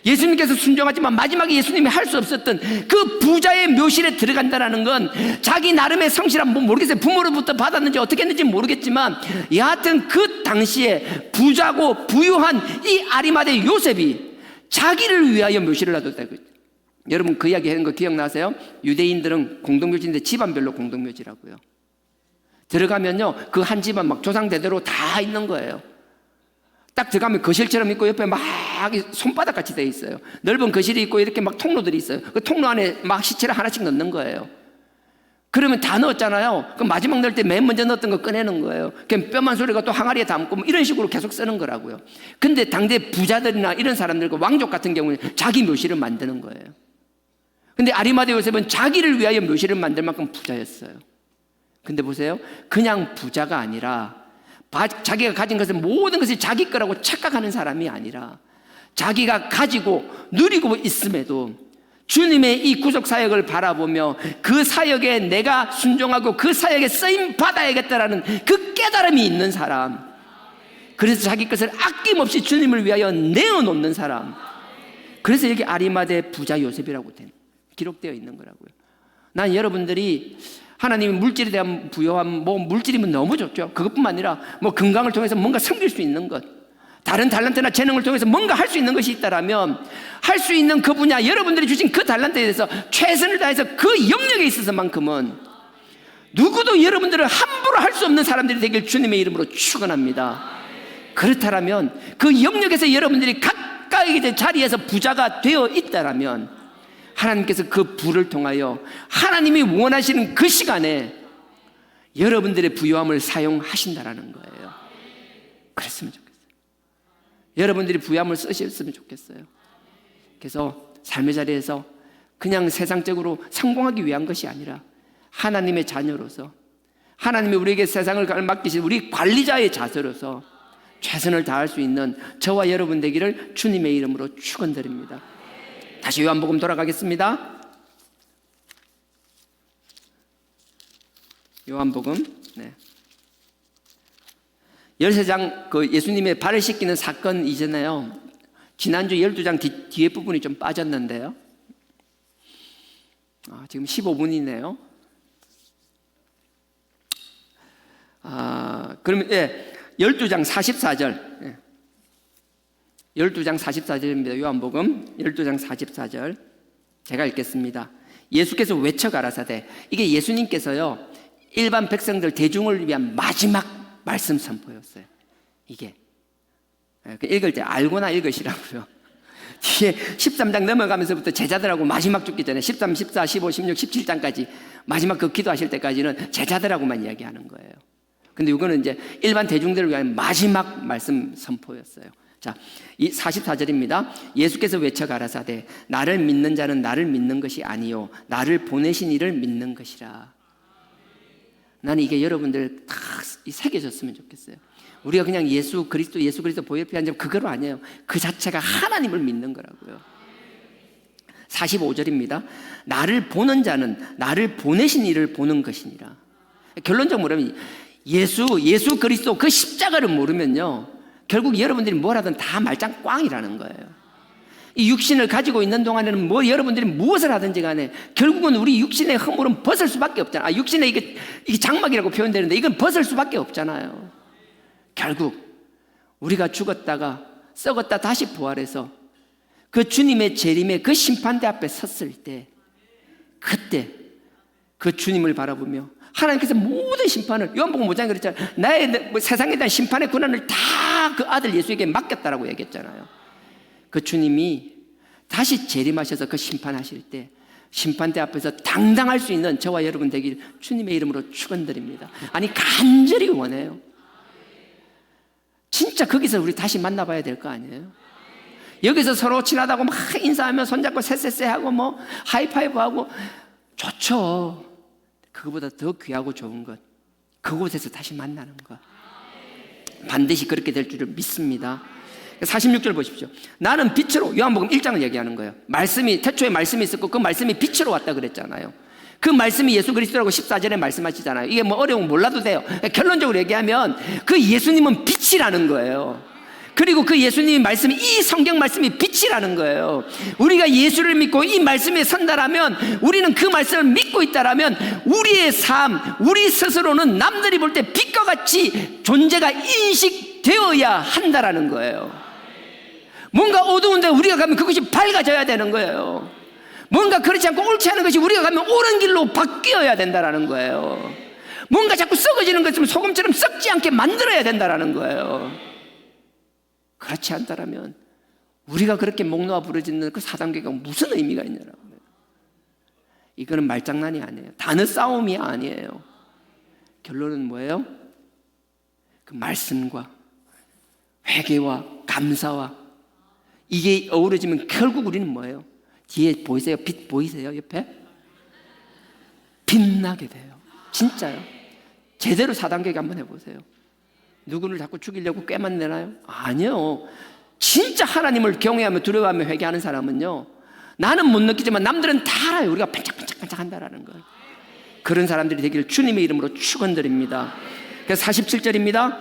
[SPEAKER 3] 예수님께서 순종하지만 마지막에 예수님이 할 수 없었던 그 부자의 묘실에 들어간다는 건 자기 나름의 성실한 모르겠어요. 부모로부터 받았는지 어떻게 했는지 모르겠지만 여하튼 그 당시에 부자고 부유한 이 아리마대 요셉이 자기를 위하여 묘실을 놔뒀다고. 여러분 그 이야기 하는 거 기억나세요? 유대인들은 공동묘지인데 집안별로 공동묘지라고요. 들어가면요 그 한 집안 막 조상 대대로 다 있는 거예요. 딱 들어가면 거실처럼 있고 옆에 막 손바닥 같이 돼 있어요. 넓은 거실이 있고 이렇게 막 통로들이 있어요. 그 통로 안에 막 시체를 하나씩 넣는 거예요. 그러면 다 넣었잖아요. 그럼 마지막 넣을 때 맨 먼저 넣었던 거 꺼내는 거예요. 그럼 뼈만 소리가 또 항아리에 담고 뭐 이런 식으로 계속 쓰는 거라고요. 근데 당대 부자들이나 이런 사람들과 왕족 같은 경우는 자기 묘실을 만드는 거예요. 근데 아리마대 요셉은 자기를 위하여 묘실을 만들 만큼 부자였어요. 근데 보세요. 그냥 부자가 아니라 자기가 가진 것은 모든 것이 자기 거라고 착각하는 사람이 아니라 자기가 가지고 누리고 있음에도 주님의 이 구속 사역을 바라보며 그 사역에 내가 순종하고 그 사역에 쓰임 받아야겠다라는 그 깨달음이 있는 사람, 그래서 자기 것을 아낌없이 주님을 위하여 내어놓는 사람, 그래서 여기 아리마대 부자 요셉이라고 기록되어 있는 거라고요. 난 여러분들이 하나님이 물질에 대한 부여함, 뭐 물질이면 너무 좋죠. 그것뿐만 아니라 뭐 건강을 통해서 뭔가 섬길 수 있는 것, 다른 달란트나 재능을 통해서 뭔가 할 수 있는 것이 있다라면 할 수 있는 그 분야, 여러분들이 주신 그 달란트에 대해서 최선을 다해서 그 영역에 있어서만큼은 누구도 여러분들을 함부로 할 수 없는 사람들이 되길 주님의 이름으로 축원합니다. 그렇다면 그 영역에서 여러분들이 각각의 자리에서 부자가 되어 있다라면 하나님께서 그 부를 통하여 하나님이 원하시는 그 시간에 여러분들의 부유함을 사용하신다라는 거예요. 그랬으면 좋겠어요. 여러분들이 부유함을 쓰셨으면 좋겠어요. 그래서 삶의 자리에서 그냥 세상적으로 성공하기 위한 것이 아니라 하나님의 자녀로서, 하나님이 우리에게 세상을 맡기신 우리 관리자의 자세로서 최선을 다할 수 있는 저와 여러분 되기를 주님의 이름으로 축원드립니다. 다시 요한복음 돌아가겠습니다. 요한복음 13장 그 예수님의 발을 씻기는 사건 이전에요. 지난주 12장 뒤에 부분이 좀 빠졌는데요. 지금 15분이네요. 그러면 12장 44절. 12장 44절입니다. 요한복음 12장 44절 제가 읽겠습니다. 예수께서 외쳐 가라사대, 이게 예수님께서요 일반 백성들 대중을 위한 마지막 말씀 선포였어요. 이게 읽을 때 알고나 읽으시라고요. 뒤에 13장 넘어가면서부터 제자들하고 마지막 죽기 전에 13, 14, 15, 16, 17장까지 마지막 그 기도하실 때까지는 제자들하고만 이야기하는 거예요. 근데 이거는 이제 일반 대중들을 위한 마지막 말씀 선포였어요. 자, 이 44절입니다. 예수께서 외쳐 가라사대, 나를 믿는 자는 나를 믿는 것이 아니요 나를 보내신 이를 믿는 것이라. 나는 이게 여러분들 다 새겨졌으면 좋겠어요. 우리가 그냥 예수 그리스도 보혈 피 한 점 그거로 아니에요. 그 자체가 하나님을 믿는 거라고요. 45절입니다. 나를 보는 자는 나를 보내신 이를 보는 것이니라. 결론적으로 뭐냐면 예수 그리스도 그 십자가를 모르면요, 결국 여러분들이 뭘 하든 다 말짱 꽝이라는 거예요. 이 육신을 가지고 있는 동안에는 뭐 여러분들이 무엇을 하든지 간에 결국은 우리 육신의 허물은 벗을 수밖에 없잖아요. 육신의 이게 장막이라고 표현되는데 이건 벗을 수밖에 없잖아요. 결국 우리가 죽었다가 썩었다 다시 부활해서 그 주님의 재림의 그 심판대 앞에 섰을 때, 그때 그 주님을 바라보며 하나님께서 모든 심판을, 요한복음 5장에 그랬잖아요. 나의 세상에 대한 심판의 권한을 다 그 아들 예수에게 맡겼다라고 얘기했잖아요. 그 주님이 다시 재림하셔서 그 심판하실 때 심판대 앞에서 당당할 수 있는 저와 여러분 되길 주님의 이름으로 축원드립니다. 아니 간절히 원해요. 진짜 거기서 우리 다시 만나봐야 될 거 아니에요? 여기서 서로 친하다고 막 인사하며 손잡고 쎄쎄쎄하고 뭐 하이파이브하고 좋죠. 그거보다 더 귀하고 좋은 것, 그곳에서 다시 만나는 것, 반드시 그렇게 될 줄을 믿습니다. 46절 보십시오. 나는 빛으로, 요한복음 1장을 얘기하는 거예요. 말씀이, 태초에 말씀이 있었고 그 말씀이 빛으로 왔다 그랬잖아요. 그 말씀이 예수 그리스도라고 14절에 말씀하시잖아요. 이게 뭐 어려우면 몰라도 돼요. 결론적으로 얘기하면 그 예수님은 빛이라는 거예요. 그리고 그 예수님의 말씀이, 이 성경 말씀이 빛이라는 거예요. 우리가 예수를 믿고 이 말씀에 선다라면, 우리는 그 말씀을 믿고 있다라면 우리의 삶, 우리 스스로는 남들이 볼 때 빛과 같이 존재가 인식되어야 한다라는 거예요. 뭔가 어두운데 우리가 가면 그것이 밝아져야 되는 거예요. 뭔가 그렇지 않고 옳지 않은 것이 우리가 가면 옳은 길로 바뀌어야 된다라는 거예요. 뭔가 자꾸 썩어지는 것을 소금처럼 썩지 않게 만들어야 된다라는 거예요. 그렇지 않다라면 우리가 그렇게 목 놓아 부르짖는 그 사단계가 무슨 의미가 있냐라고. 이거는 말장난이 아니에요. 단어 싸움이 아니에요. 결론은 뭐예요? 그 말씀과 회개와 감사와 이게 어우러지면 결국 우리는 뭐예요? 뒤에 보이세요? 빛 보이세요? 옆에? 빛나게 돼요. 진짜요. 제대로 4단계 한번 해보세요. 누구를 자꾸 죽이려고 꾀만 내나요? 아니요. 진짜 하나님을 경외하며 두려워하며 회개하는 사람은요, 나는 못 느끼지만 남들은 다 알아요. 우리가 반짝반짝 한다라는 거예요. 그런 사람들이 되기를 주님의 이름으로 축원드립니다. 그래서 47절입니다.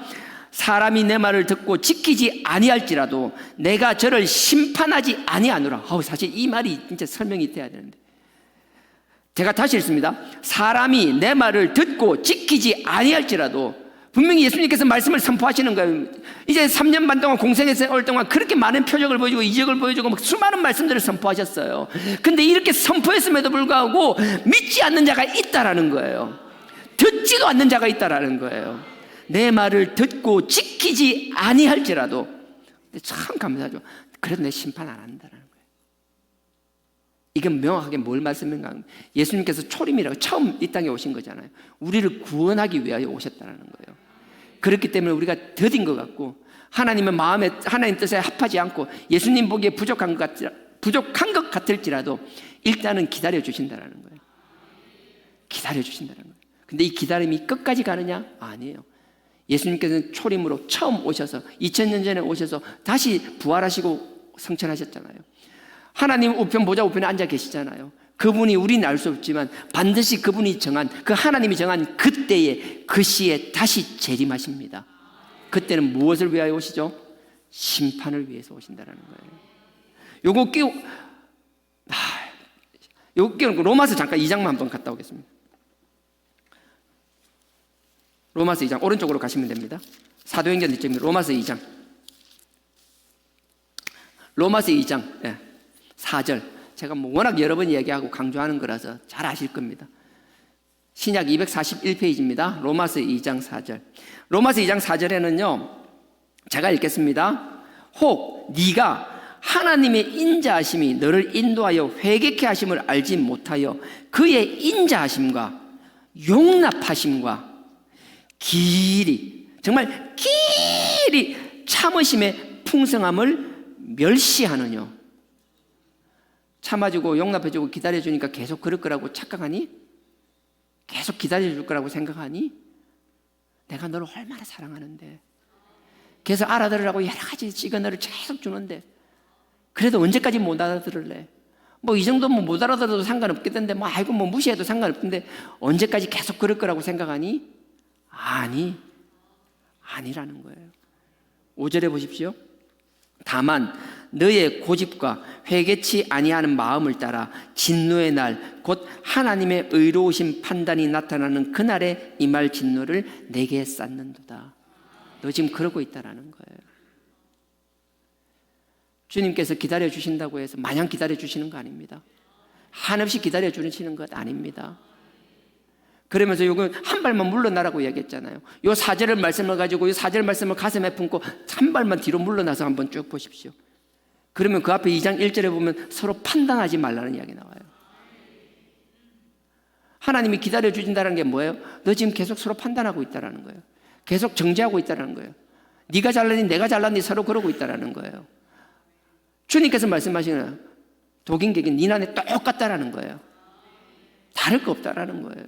[SPEAKER 3] 사람이 내 말을 듣고 지키지 아니할지라도 내가 저를 심판하지 아니하노라. 사실 이 말이 진짜 설명이 돼야 되는데, 제가 다시 읽습니다. 사람이 내 말을 듣고 지키지 아니할지라도, 분명히 예수님께서 말씀을 선포하시는 거예요. 이제 3년 반 동안 공생의 세월 동안 그렇게 많은 표적을 보여주고 이적을 보여주고 막 수많은 말씀들을 선포하셨어요. 근데 이렇게 선포했음에도 불구하고 믿지 않는 자가 있다라는 거예요. 듣지도 않는 자가 있다라는 거예요. 내 말을 듣고 지키지 아니할지라도, 근데 참 감사하죠. 그래도 내 심판 안 한다라는 거예요. 이건 명확하게 뭘 말씀인가? 예수님께서 초림이라고 처음 이 땅에 오신 거잖아요. 우리를 구원하기 위하여 오셨다는 거예요. 그렇기 때문에 우리가 더딘 것 같고 하나님의 마음에, 하나님 뜻에 합하지 않고 예수님 보기에 부족한 것 같을지라도 일단은 기다려 주신다는 거예요. 기다려 주신다는 거예요. 근데 이 기다림이 끝까지 가느냐? 아니에요. 예수님께서는 초림으로 처음 오셔서 2000년 전에 오셔서 다시 부활하시고 성천하셨잖아요. 하나님 우편, 보좌 우편에 앉아 계시잖아요. 그분이, 우리는 알 수 없지만 반드시 그분이 정한, 그 하나님이 정한 그때에, 그 시에 다시 재림하십니다. 그때는 무엇을 위하여 오시죠? 심판을 위해서 오신다는 거예요. 요거 끼고 로마서 잠깐 2장만 한번 갔다 오겠습니다. 로마서 2장 오른쪽으로 가시면 됩니다. 사도행전 뒤쪽입니다. 로마서 2장. 로마서 2장 4절. 제가 뭐 워낙 여러 번 얘기하고 강조하는 거라서 잘 아실 겁니다. 신약 241페이지입니다. 로마서 2장 4절. 로마서 2장 4절에는요, 제가 읽겠습니다. 혹 네가 하나님의 인자하심이 너를 인도하여 회개케 하심을 알지 못하여 그의 인자하심과 용납하심과 길이, 정말 길이 참으심의 풍성함을 멸시하느뇨. 참아주고 용납해주고 기다려주니까 계속 그럴 거라고 착각하니? 계속 기다려줄 거라고 생각하니? 내가 너를 얼마나 사랑하는데, 계속 알아들으라고 여러 가지 시그널을 계속 주는데 그래도 언제까지 못 알아들을래? 뭐 이 정도면 못 알아들어도 상관없겠던데, 뭐 아이고 뭐 무시해도 상관없던데 언제까지 계속 그럴 거라고 생각하니? 아니라는 거예요. 5절에 보십시오. 다만 너의 고집과 회개치 아니하는 마음을 따라 진노의 날 곧 하나님의 의로우신 판단이 나타나는 그날에 임할 진노를 내게 쌓는도다. 너 지금 그러고 있다라는 거예요. 주님께서 기다려 주신다고 해서 마냥 기다려 주시는 거 아닙니다. 한없이 기다려 주시는 것 아닙니다. 그러면서 요거 한 발만 물러나라고 얘기했잖아요. 요 4절 말씀을 가지고 요 4절 말씀을 가슴에 품고 한 발만 뒤로 물러나서 한번 쭉 보십시오. 그러면 그 앞에 2장 1절에 보면 서로 판단하지 말라는 이야기 나와요. 하나님이 기다려 주신다는 게 뭐예요? 너 지금 계속 서로 판단하고 있다는 거예요. 계속 정죄하고 있다는 거예요. 네가 잘났니 내가 잘났니 서로 그러고 있다는 거예요. 주님께서 말씀하시는 독인객이 네 안에 똑같다라는 거예요. 다를 거 없다라는 거예요.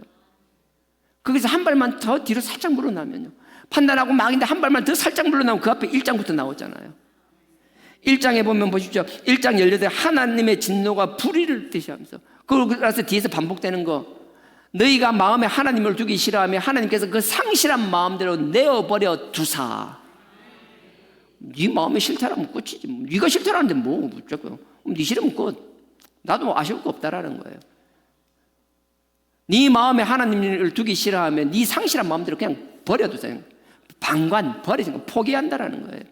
[SPEAKER 3] 거기서 한 발만 더 뒤로 살짝 물러나면요, 판단하고 막인데 한 발만 더 살짝 물러나면 그 앞에 1장부터 나오잖아요. 1장에 보면 보십시오. 1장 18절 하나님의 진노가 불의를 뜻하면서, 그래서 뒤에서 반복되는 거, 너희가 마음에 하나님을 두기 싫어하며 하나님께서 그 상실한 마음대로 내어버려 두사. 네 마음에 싫다라면 끝이지. 네가 싫다라는데 뭐 어쩌고요. 네 싫으면 끝. 나도 뭐 아쉬울 거 없다라는 거예요. 네 마음에 하나님을 두기 싫어하면 네 상실한 마음대로 그냥 버려두세요. 방관, 버리는 거 포기한다라는 거예요.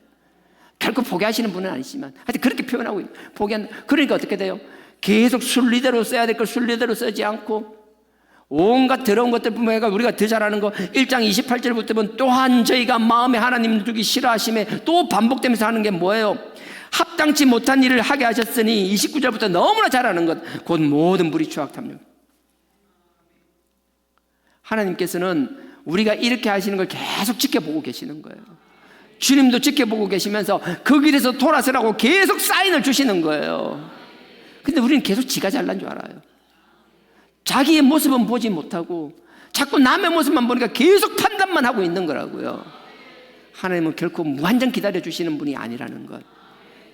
[SPEAKER 3] 결코 포기하시는 분은 아니지만 하여튼 그렇게 표현하고 포기한다. 그러니까 어떻게 돼요? 계속 순리대로 써야 될 걸 순리대로 쓰지 않고 온갖 더러운 것들뿐만 아니라 우리가 더 잘하는 거 1장 28절부터 보면 또한 저희가 마음에 하나님을 두기 싫어하심에 또 반복되면서 하는 게 뭐예요? 합당치 못한 일을 하게 하셨으니 29절부터 너무나 잘하는 것 곧 모든 무리 추악 탐욕. 하나님께서는 우리가 이렇게 하시는 걸 계속 지켜보고 계시는 거예요. 주님도 지켜보고 계시면서 그 길에서 돌아서라고 계속 사인을 주시는 거예요. 근데 우리는 계속 지가 잘난 줄 알아요. 자기의 모습은 보지 못하고 자꾸 남의 모습만 보니까 계속 판단만 하고 있는 거라고요. 하나님은 결코 무한정 기다려 주시는 분이 아니라는 것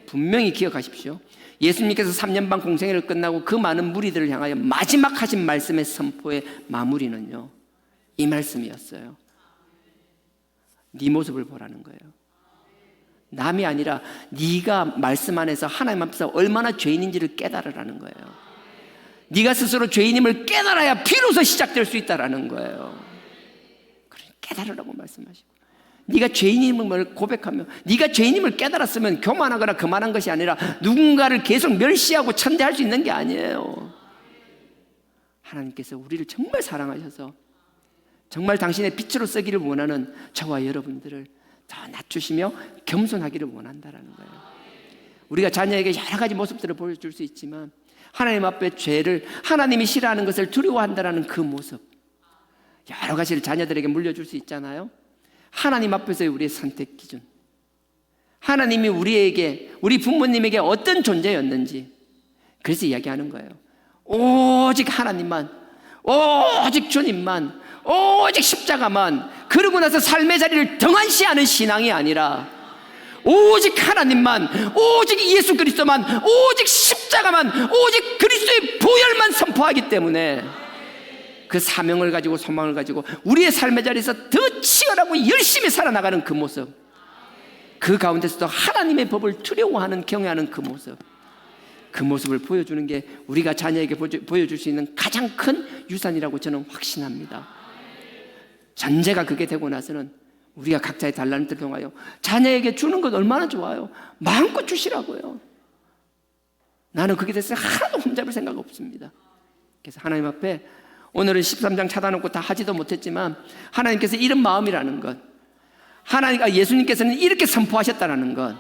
[SPEAKER 3] 분명히 기억하십시오. 예수님께서 3년 반 공생애를 끝나고 그 많은 무리들을 향하여 마지막 하신 말씀의 선포의 마무리는요, 이 말씀이었어요. 네 모습을 보라는 거예요. 남이 아니라 네가 말씀 안에서 하나님 앞에서 얼마나 죄인인지를 깨달으라는 거예요. 네가 스스로 죄인임을 깨달아야 비로소 시작될 수 있다라는 거예요. 깨달으라고 말씀하시고, 네가 죄인임을 고백하며 네가 죄인임을 깨달았으면 교만하거나 그만한 것이 아니라 누군가를 계속 멸시하고 천대할 수 있는 게 아니에요. 하나님께서 우리를 정말 사랑하셔서 정말 당신의 빛으로 쓰기를 원하는 저와 여러분들을 더 낮추시며 겸손하기를 원한다라는 거예요. 우리가 자녀에게 여러 가지 모습들을 보여줄 수 있지만 하나님 앞에 죄를, 하나님이 싫어하는 것을 두려워한다라는 그 모습, 여러 가지를 자녀들에게 물려줄 수 있잖아요. 하나님 앞에서의 우리의 선택 기준, 하나님이 우리에게, 우리 부모님에게 어떤 존재였는지, 그래서 이야기하는 거예요. 오직 하나님만, 오직 주님만, 오직 십자가만, 그러고 나서 삶의 자리를 등한시하는 신앙이 아니라 오직 하나님만, 오직 예수 그리스도만, 오직 십자가만, 오직 그리스도의 보혈만 선포하기 때문에 그 사명을 가지고 소망을 가지고 우리의 삶의 자리에서 더 치열하고 열심히 살아나가는 그 모습, 그 가운데서도 하나님의 법을 두려워하는, 경외하는 그 모습, 그 모습을 보여주는 게 우리가 자녀에게 보여줄 수 있는 가장 큰 유산이라고 저는 확신합니다. 전제가 그게 되고 나서는 우리가 각자의 달란트를 통하여 자녀에게 주는 것 얼마나 좋아요. 마음껏 주시라고요. 나는 거기에 대해서 하나도 흠잡을 생각 없습니다. 그래서 하나님 앞에 오늘은 13장 찾아놓고 다 하지도 못했지만 하나님께서 이런 마음이라는 것, 하나님과 예수님께서는 이렇게 선포하셨다는 것,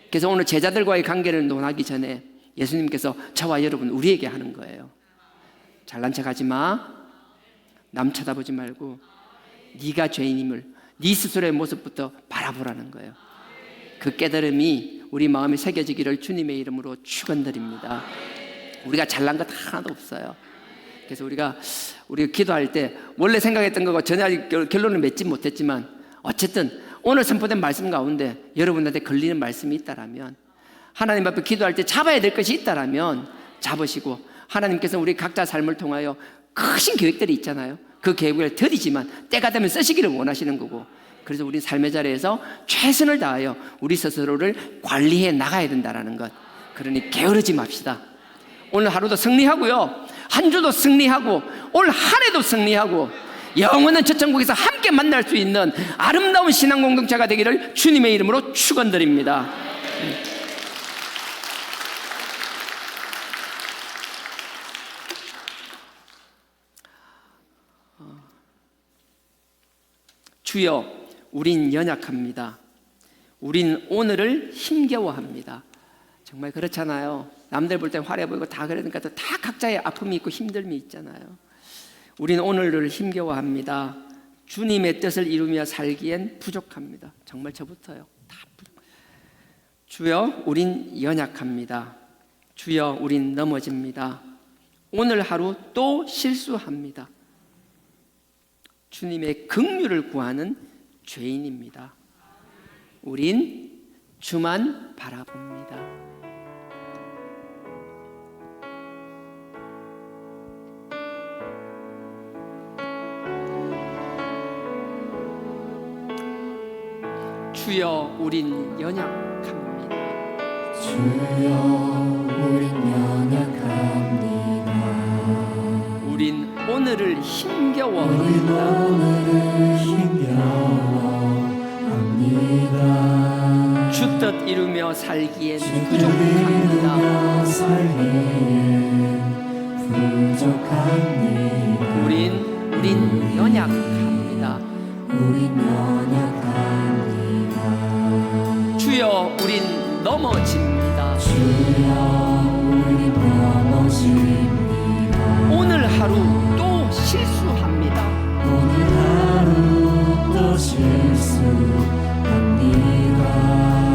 [SPEAKER 3] 그래서 오늘 제자들과의 관계를 논하기 전에 예수님께서 저와 여러분 우리에게 하는 거예요. 잘난 척하지 마. 남 쳐다보지 말고 네가 죄인임을 네 스스로의 모습부터 바라보라는 거예요. 그 깨달음이 우리 마음에 새겨지기를 주님의 이름으로 축원드립니다. 우리가 잘난 것 하나도 없어요. 그래서 우리가 기도할 때 원래 생각했던 거가 전혀 아직 결론을 맺지 못했지만 어쨌든 오늘 선포된 말씀 가운데 여러분한테 걸리는 말씀이 있다라면, 하나님 앞에 기도할 때 잡아야 될 것이 있다라면 잡으시고 하나님께서 우리 각자 삶을 통하여 크신 계획들이 있잖아요. 그 계획을 드리지만 때가 되면 쓰시기를 원하시는 거고, 그래서 우리 삶의 자리에서 최선을 다하여 우리 스스로를 관리해 나가야 된다는 것. 그러니 게으르지 맙시다. 오늘 하루도 승리하고요, 한 주도 승리하고 올 한 해도 승리하고 영원한 저 천국에서 함께 만날 수 있는 아름다운 신앙 공동체가 되기를 주님의 이름으로 축원드립니다. 주여, 우린 연약합니다. 우린 오늘을 힘겨워합니다. 정말 그렇잖아요. 남들 볼 때 화려해 보이고 다 그러니까 다 각자의 아픔이 있고 힘듦이 있잖아요. 우린 오늘을 힘겨워합니다. 주님의 뜻을 이루며 살기엔 부족합니다. 정말 저부터요. 다 부족. 주여, 우린 연약합니다. 주여, 우린 넘어집니다. 오늘 하루 또 실수합니다. 주님의 긍휼을 구하는 죄인입니다. 우린 주만 바라봅니다. 주여, 우린 연약합니다.
[SPEAKER 2] 주여, 우린 연약합니다.
[SPEAKER 3] 우린 오늘을
[SPEAKER 2] 우린
[SPEAKER 3] 힘겨워합니다.
[SPEAKER 2] 오늘을 힘겨워합니다.
[SPEAKER 3] 주 뜻 이루며 살기엔
[SPEAKER 2] 주를
[SPEAKER 3] 부족합니다.
[SPEAKER 2] 이루며 살기엔 부족합니다.
[SPEAKER 3] 우린 연약합니다.
[SPEAKER 2] 우린 연약합니다.
[SPEAKER 3] 주여, 우린 넘어집니다.
[SPEAKER 2] 주여, 우린 넘어집니다.
[SPEAKER 3] 오늘 하루 또 실수합니다.
[SPEAKER 2] 오늘 하루 또 실수합니다.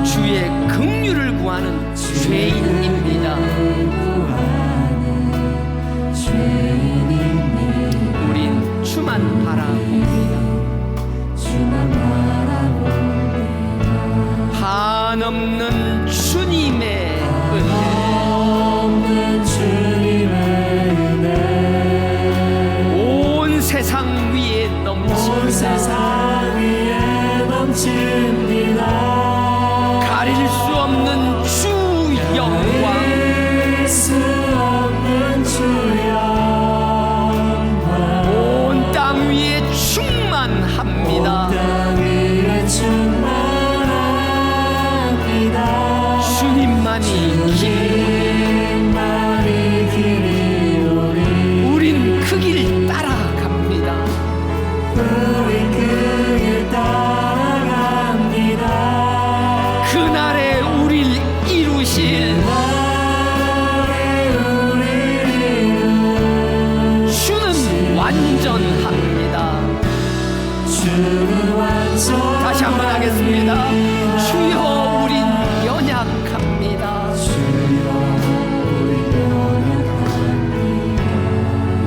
[SPEAKER 3] 주의 긍휼을 구하는 죄인입니다.
[SPEAKER 2] 구하는 죄인입니다.
[SPEAKER 3] 우린 주만 바라봅니다.
[SPEAKER 2] 주만 바라봅니다.
[SPEAKER 3] 한없는 주님의 은혜,
[SPEAKER 2] 없는 주님의 은혜
[SPEAKER 3] 온 세상 위에
[SPEAKER 2] 온
[SPEAKER 3] 넘칩니다.
[SPEAKER 2] 세상 위에 넘칩니다.
[SPEAKER 3] 가릴 수 없는 주 영광,
[SPEAKER 2] 가릴 수 없는 주 영광
[SPEAKER 3] 온 땅 위에 충만합니다.
[SPEAKER 2] 땅 위에 충만합니다.
[SPEAKER 3] 주님만이 길,
[SPEAKER 2] 주님만이 길이오리.
[SPEAKER 3] 우린 그 길 따라갑니다.
[SPEAKER 2] 우린 그 길 따라갑니다.
[SPEAKER 3] 그날에 우릴 이루실
[SPEAKER 2] 나의 우리
[SPEAKER 3] 주는 완전합니다.
[SPEAKER 2] 주는 완전.
[SPEAKER 3] 다시 한번 하겠습니다. 주여, 우린 연약합니다.
[SPEAKER 2] 주여,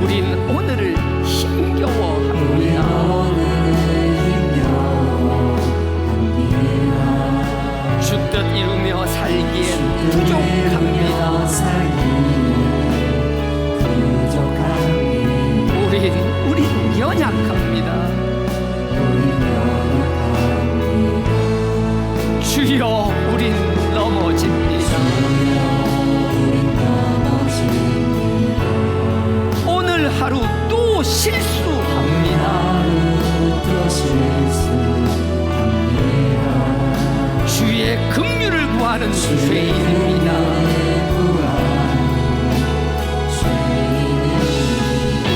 [SPEAKER 2] 우린 연약합니다.
[SPEAKER 3] 우린 오늘을 힘겨워합니다.
[SPEAKER 2] 오늘을 힘겨워합니다.
[SPEAKER 3] 주 뜻 이루며 살기엔 부족합니다.
[SPEAKER 2] 부족합니다.
[SPEAKER 3] 우린 연약합니다. 주여, 우린 넘어집니다. 오늘 하루 또 실수합니다. 주의 긍휼을 구하는 죄인입니다.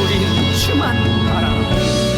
[SPEAKER 3] 우린 주만 바라봅니다.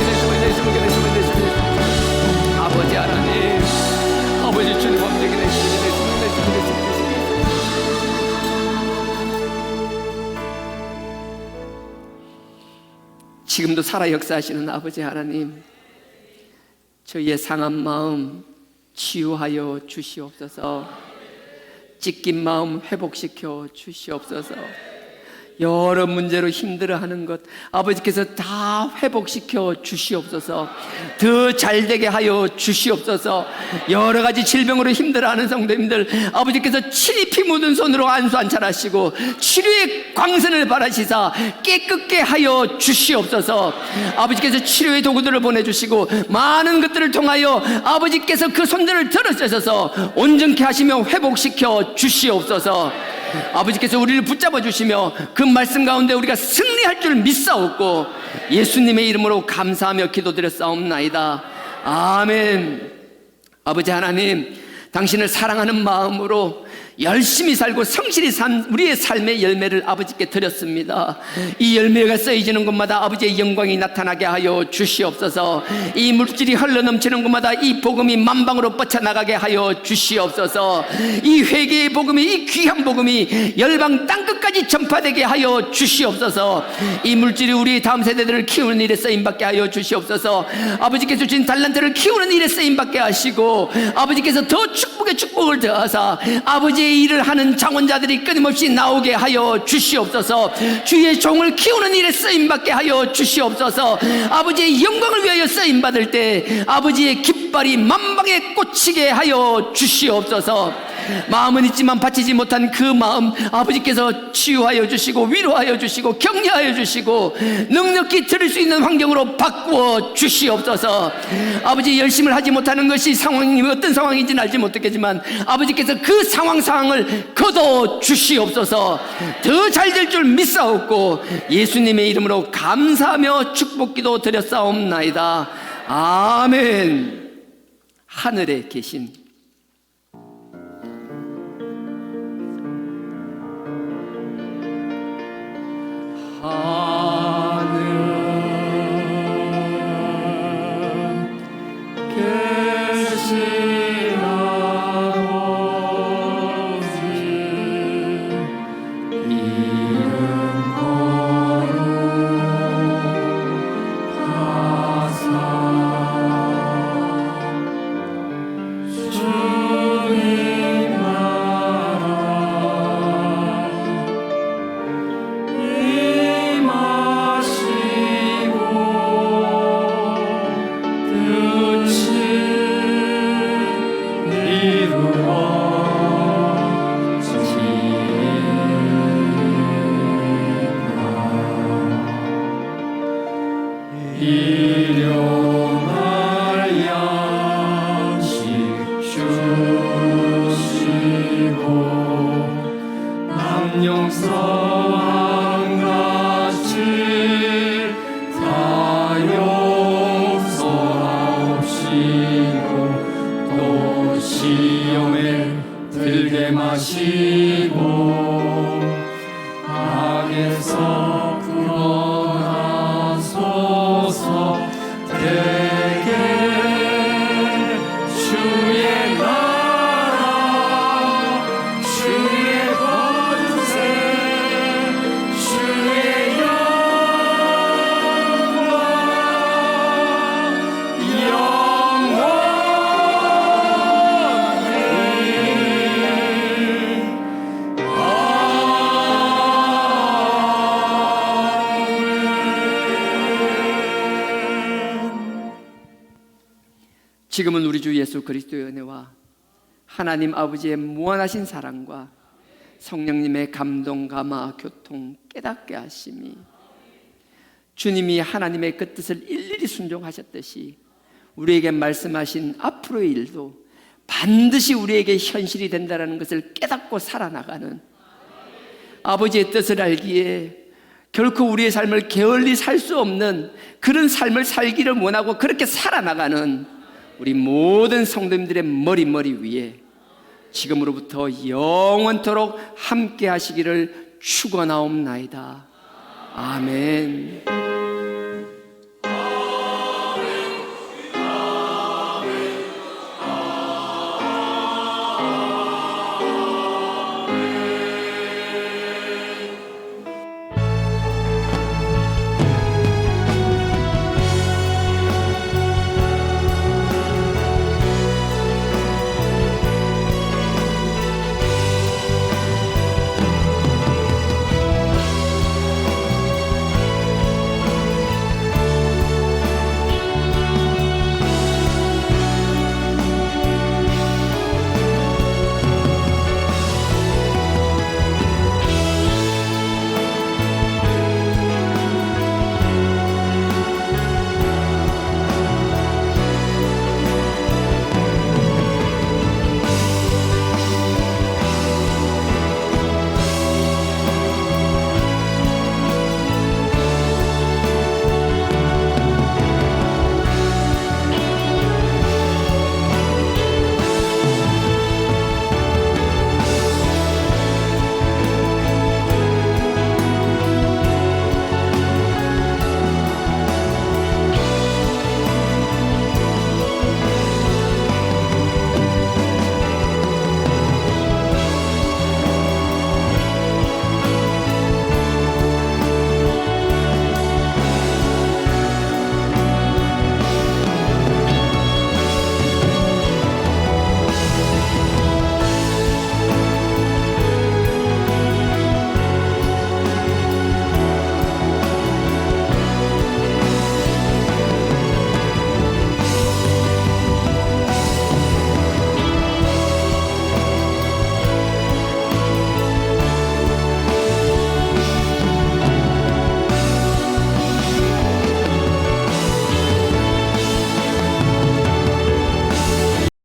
[SPEAKER 3] 아버지 하나님, 아버지 주님 엄정히 내시고 지금도 살아 역사하시는 아버지 하나님, 저희의 상한 마음 치유하여 주시옵소서. 찢긴 마음 회복시켜 주시옵소서. 여러 문제로 힘들어하는 것 아버지께서 다 회복시켜 주시옵소서. 더 잘되게 하여 주시옵소서. 여러 가지 질병으로 힘들어하는 성도님들 아버지께서 칠이 피 묻은 손으로 안수 안찰하시고 치료의 광선을 바라시사 깨끗게 하여 주시옵소서. 아버지께서 치료의 도구들을 보내주시고 많은 것들을 통하여 아버지께서 그 손들을 들어주셔서 온전케 하시며 회복시켜 주시옵소서. 아버지께서 우리를 붙잡아 주시며 그 말씀 가운데 우리가 승리할 줄 믿사옵고 예수님의 이름으로 감사하며 기도드렸사옵나이다. 아멘. 아버지 하나님, 당신을 사랑하는 마음으로 열심히 살고 성실히 산 우리의 삶의 열매를 아버지께 드렸습니다. 이 열매가 쌓여지는 곳마다 아버지의 영광이 나타나게 하여 주시옵소서. 이 물질이 흘러넘치는 곳마다 이 복음이 만방으로 뻗쳐나가게 하여 주시옵소서. 이 회개의 복음이, 이 귀한 복음이 열방 땅끝까지 전파되게 하여 주시옵소서. 이 물질이 우리 다음 세대들을 키우는 일에 쓰임받게 하여 주시옵소서. 아버지께서 주신 달란트를 키우는 일에 쓰임받게 하시고 아버지께서 더 축복의 축복을 더하사 아버지의 일을 하는 장원자들이 끊임없이 나오게 하여 주시옵소서. 주의 종을 키우는 일에 쓰임받게 하여 주시옵소서. 아버지의 영광을 위하여 쓰임받을 때 아버지의 깃발이 만방에 꽂히게 하여 주시옵소서. 마음은 있지만 바치지 못한 그 마음 아버지께서 치유하여 주시고 위로하여 주시고 격려하여 주시고 넉넉히 들을 수 있는 환경으로 바꾸어 주시옵소서. 아버지, 열심을 하지 못하는 것이 상황이 어떤 상황인지는 알지 못했겠지만 아버지께서 그 상황을 거둬 주시옵소서. 더 잘 될 줄 믿사옵고 예수님의 이름으로 감사하며 축복기도 드렸사옵나이다. 아멘. 하늘에 계신 지금은 우리 주 예수 그리스도의 은혜와 하나님 아버지의 무한하신 사랑과 성령님의 감동, 감화, 교통, 깨닫게 하심이 주님이 하나님의 그 뜻을 일일이 순종하셨듯이 우리에게 말씀하신 앞으로의 일도 반드시 우리에게 현실이 된다는 것을 깨닫고 살아나가는 아버지의 뜻을 알기에 결코 우리의 삶을 게을리 살 수 없는 그런 삶을 살기를 원하고 그렇게 살아나가는 우리 모든 성도님들의 머리 위에 지금으로부터 영원토록 함께 하시기를 축원하옵나이다. 아멘.